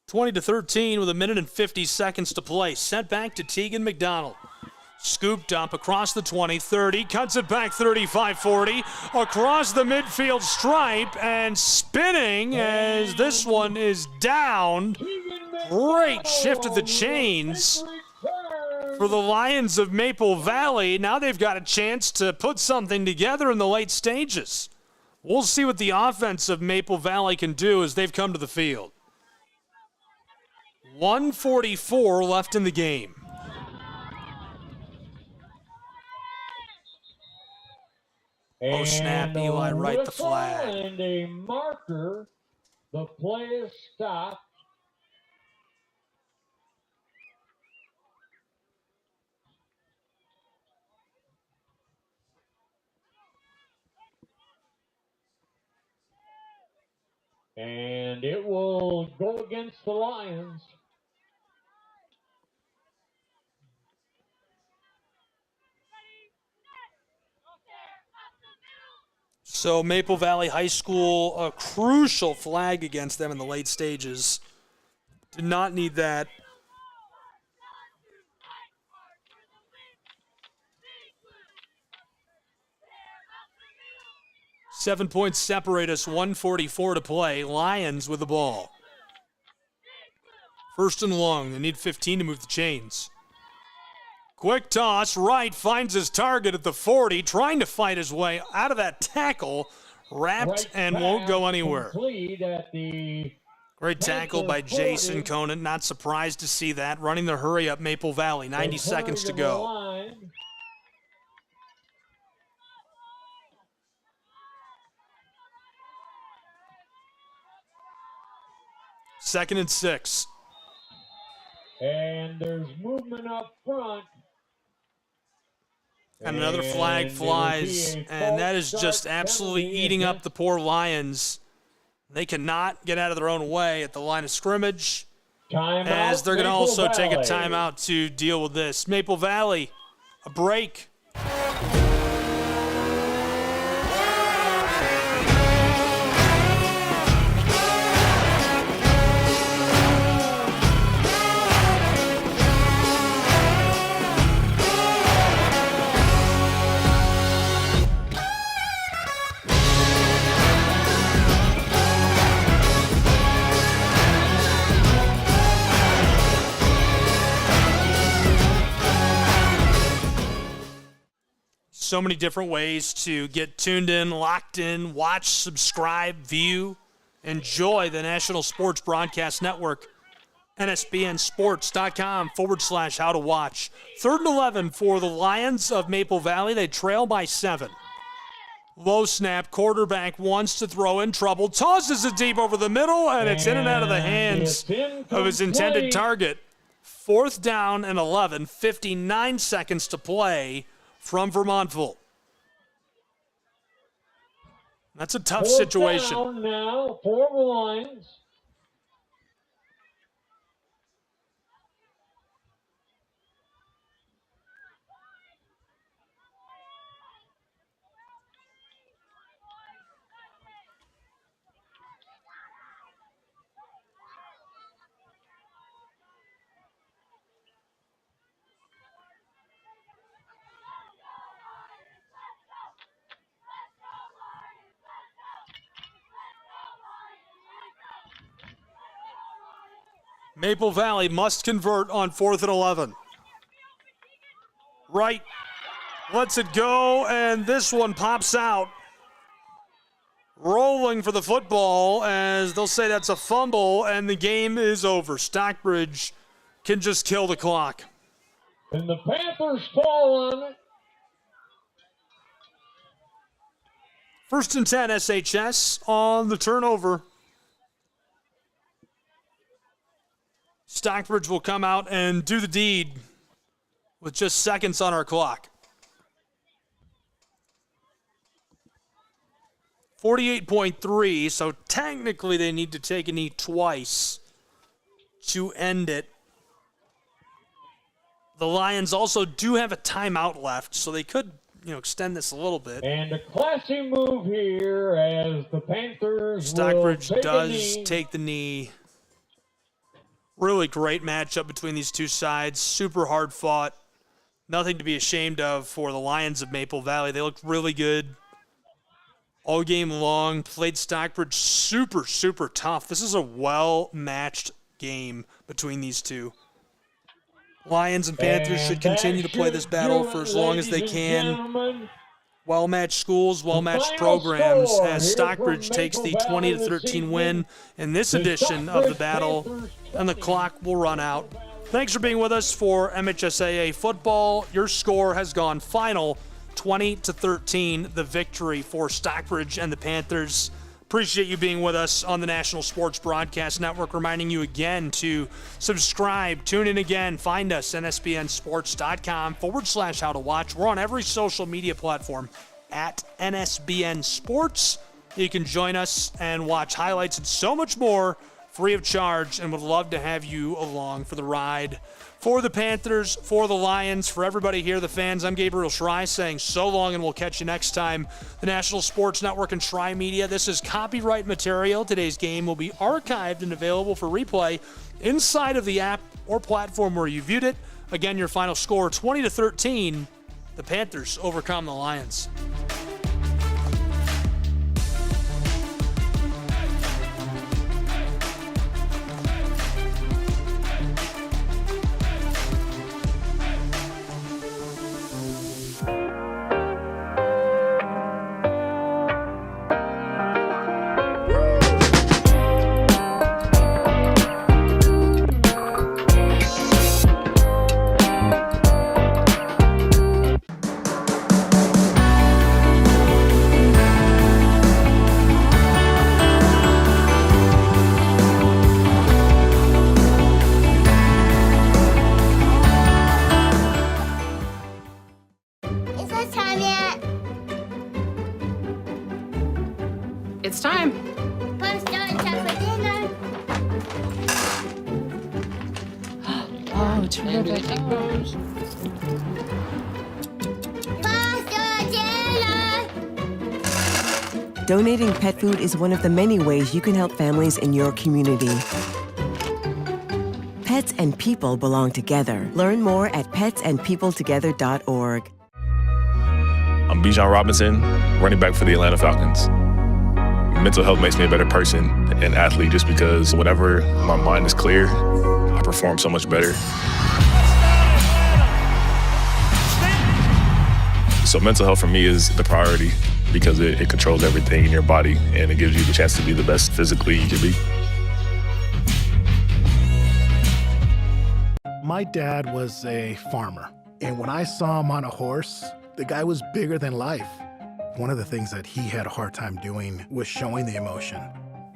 [SPEAKER 13] 20-13 with 1 minute and 50 seconds to play. Sent back to Tegan McDonald. Scoop dump across the 20, 30, cuts it back 35, 40, across the midfield stripe and spinning as this one is down. Great shift of the chains for the Lions of Maple Valley. Now they've got a chance to put something together in the late stages. We'll see what the offense of Maple Valley can do as they've come to the field. 1:44 left in the game. Oh, snap, Eli right the flag.
[SPEAKER 14] And a marker, the play is stopped. And it will go against the Lions.
[SPEAKER 13] So Maple Valley High School, a crucial flag against them in the late stages. Did not need that. Seven points separate us, 1:44 to play. Lions with the ball. First and long, they need 15 to move the chains. Quick toss, right, finds his target at the 40, trying to fight his way out of that tackle, wrapped
[SPEAKER 14] Right
[SPEAKER 13] and won't go anywhere.
[SPEAKER 14] At the
[SPEAKER 13] Great tackle by Jason Conant, not surprised to see that. Running the hurry up Maple Valley, 90 seconds to go. Second and 6.
[SPEAKER 14] And there's movement up front.
[SPEAKER 13] And another flag flies, and that is just absolutely eating up the poor Lions. They cannot get out of their own way at the line of scrimmage. as they're going to also take a
[SPEAKER 14] Valley.
[SPEAKER 13] timeout to deal with this. Maple Valley, a break. So many different ways to get tuned in, locked in, watch, subscribe, view, enjoy the National Sports Broadcast Network. NSBNsports.com/how to watch. 3rd and 11 for the Lions of Maple Valley. They trail by 7. Low snap, quarterback wants to throw in trouble, tosses it deep over the middle, and it's in and out of the hands of his intended target. 4th down and 11, 59 seconds to play from Vermontville. That's a tough situation.
[SPEAKER 14] Down now for the Lions.
[SPEAKER 13] Maple Valley must convert on 4th and 11. Right, lets it go, and this one pops out. Rolling for the football, as they'll say that's a fumble, and the game is over. Stockbridge can just kill the clock.
[SPEAKER 14] And the Panthers fall on it.
[SPEAKER 13] 1st and 10, SHS on the turnover. Stockbridge will come out and do the deed with just seconds on our clock. 48.3, so technically they need to take a knee twice to end it. The Lions also do have a timeout left, so they could, extend this a little bit.
[SPEAKER 14] And a classy move here as the Panthers
[SPEAKER 13] Stockbridge
[SPEAKER 14] will take
[SPEAKER 13] does
[SPEAKER 14] a knee.
[SPEAKER 13] take the knee. Really great matchup between these two sides. Super hard fought. Nothing to be ashamed of for the Lions of Maple Valley. They looked really good all game long. Played Stockbridge super, super tough. This is a well-matched game between these two. Lions and Panthers should continue to play this battle for as long as they can. Well-matched schools, well-matched programs as Stockbridge takes the 20-13 win in this edition of the battle, and the clock will run out. Thanks for being with us for MHSAA football. Your score has gone final, 20-13, the victory for Stockbridge and the Panthers. Appreciate you being with us on the National Sports Broadcast Network. Reminding you again to subscribe, tune in again, find us nsbnsports.com/how to watch. We're on every social media platform at NSBN Sports. You can join us and watch highlights and so much more free of charge, and would love to have you along for the ride. For the Panthers, for the Lions, for everybody here, the fans, I'm Gabriel Schrei saying so long, and we'll catch you next time. The National Sports Network and Schrei Media. This is copyright material. Today's game will be archived and available for replay inside of the app or platform where you viewed it. Again, your final score, 20-13. The Panthers overcome the Lions.
[SPEAKER 5] Oh, terrific.
[SPEAKER 6] Donating pet food is one of the many ways you can help families in your community. Pets and people belong together. Learn more at petsandpeopletogether.org.
[SPEAKER 7] I'm Bijan Robinson, running back for the Atlanta Falcons. Mental health makes me a better person and athlete just because whenever my mind is clear, I perform so much better. So mental health for me is the priority because it controls everything in your body and it gives you the chance to be the best physically you can be.
[SPEAKER 12] My dad was a farmer, and when I saw him on a horse, the guy was bigger than life. One of the things that he had a hard time doing was showing the emotion.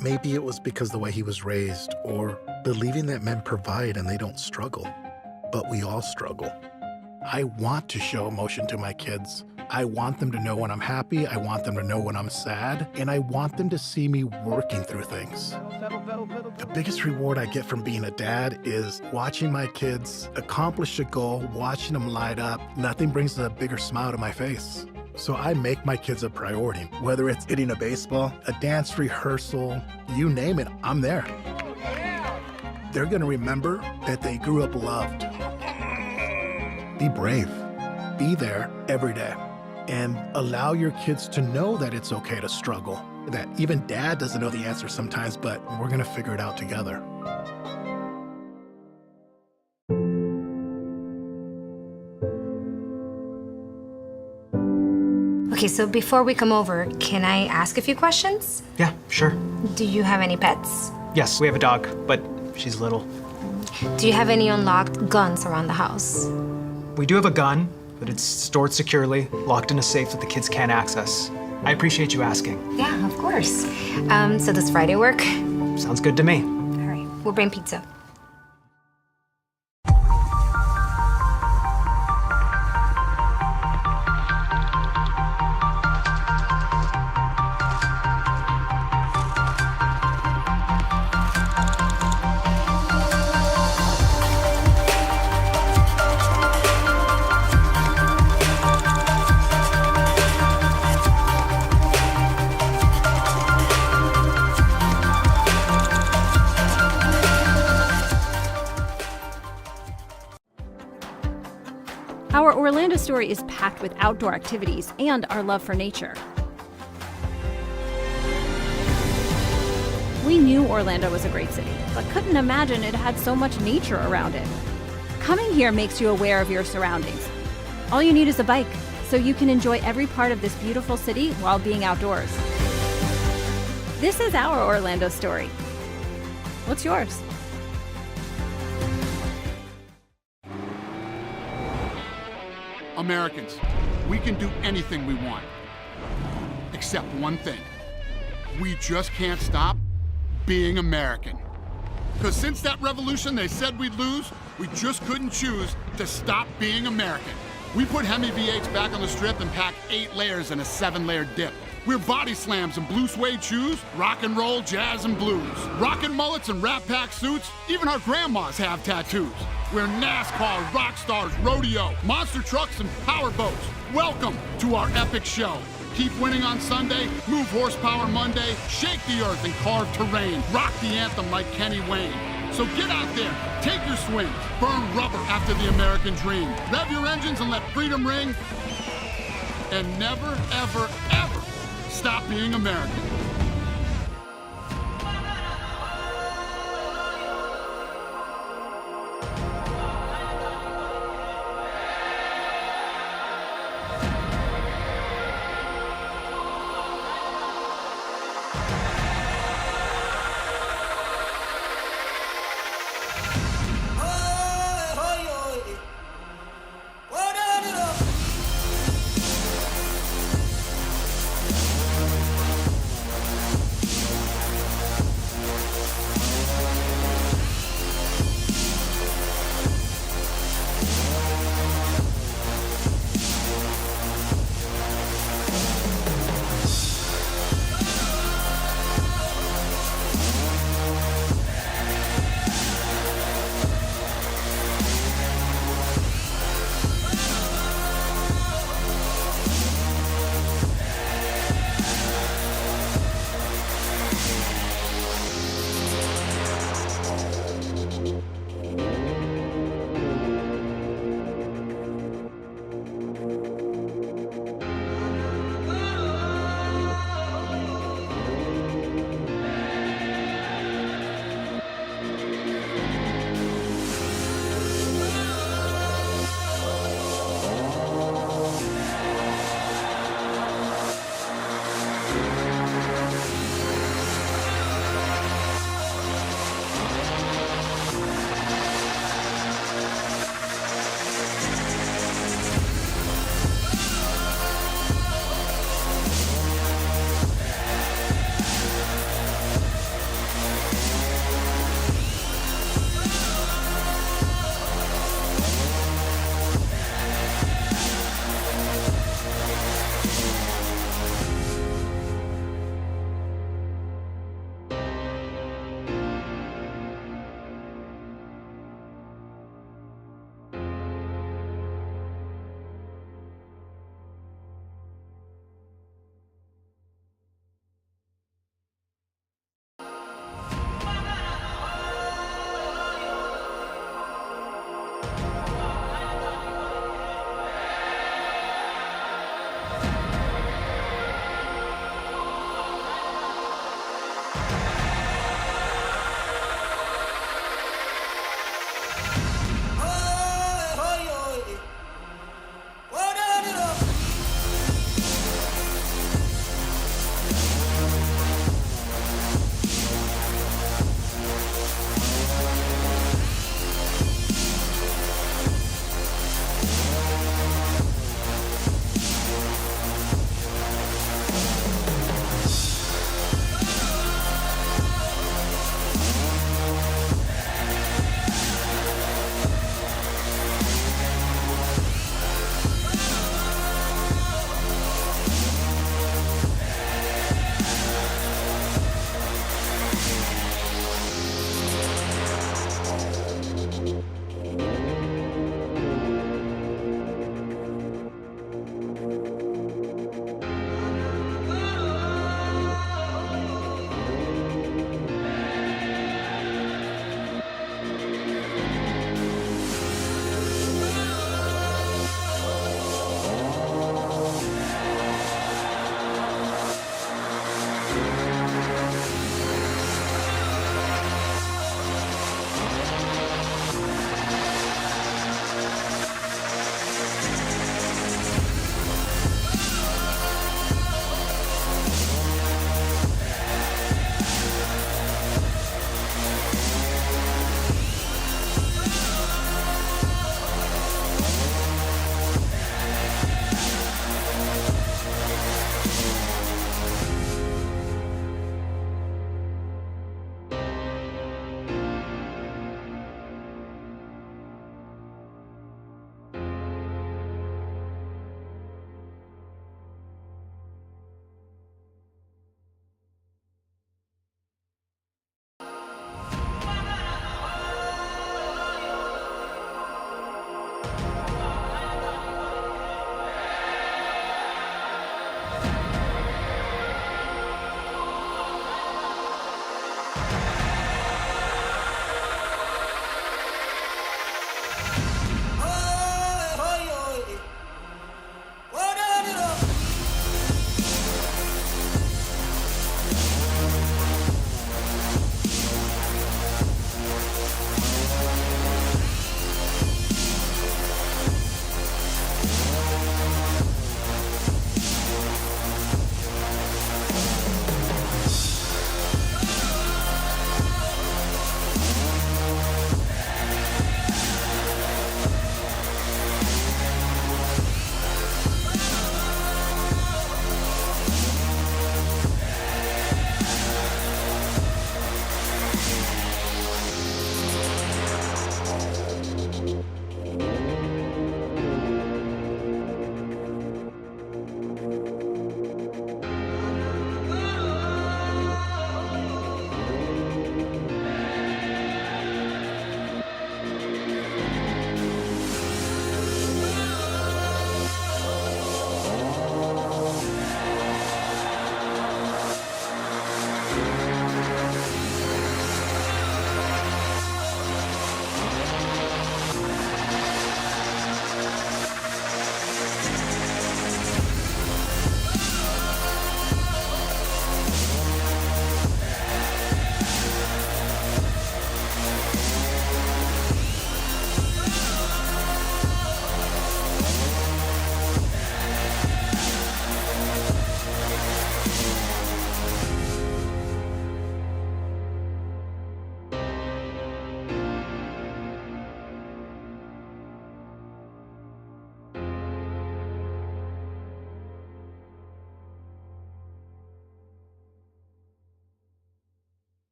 [SPEAKER 12] Maybe it was because the way he was raised or believing that men provide and they don't struggle, but we all struggle. I want to show emotion to my kids. I want them to know when I'm happy, I want them to know when I'm sad, and I want them to see me working through things. The biggest reward I get from being a dad is watching my kids accomplish a goal, watching them light up. Nothing brings a bigger smile to my face. So I make my kids a priority. Whether it's hitting a baseball, a dance rehearsal, you name it, I'm there. They're gonna remember that they grew up loved. Be brave. Be there every day. And allow your kids to know that it's okay to struggle. That even dad doesn't know the answer sometimes, but we're gonna figure it out together.
[SPEAKER 9] Okay, so before we come over, can I ask a few questions?
[SPEAKER 25] Yeah, sure.
[SPEAKER 9] Do you have any pets?
[SPEAKER 25] Yes, we have a dog, but she's little.
[SPEAKER 9] Do you have any unlocked guns around the house?
[SPEAKER 25] We do have a gun, but it's stored securely, locked in a safe that the kids can't access. I appreciate you asking.
[SPEAKER 9] Yeah, of course. So does Friday work?
[SPEAKER 25] Sounds good to me.
[SPEAKER 9] All right, we'll bring pizza.
[SPEAKER 26] Our Orlando story is packed with outdoor activities and our love for nature. We knew Orlando was a great city, but couldn't imagine it had so much nature around it. Coming here makes you aware of your surroundings. All you need is a bike, so you can enjoy every part of this beautiful city while being outdoors. This is our Orlando story. What's yours?
[SPEAKER 27] Americans, we can do anything we want, except one thing. We just can't stop being American. Because since that revolution they said we'd lose, we just couldn't choose to stop being American. We put Hemi V8s back on the strip and packed 8 layers in a 7-layer dip. We're body slams and blue suede shoes, rock and roll, jazz and blues. Rockin' mullets and Rat Pack suits, even our grandmas have tattoos. We're NASCAR, rock stars, rodeo, monster trucks, and power boats. Welcome to our epic show. Keep winning on Sunday, move horsepower Monday, shake the earth and carve terrain, rock the anthem like Kenny Wayne. So get out there, take your swings, burn rubber after the American dream, rev your engines and let freedom ring, and never, ever, ever stop being American.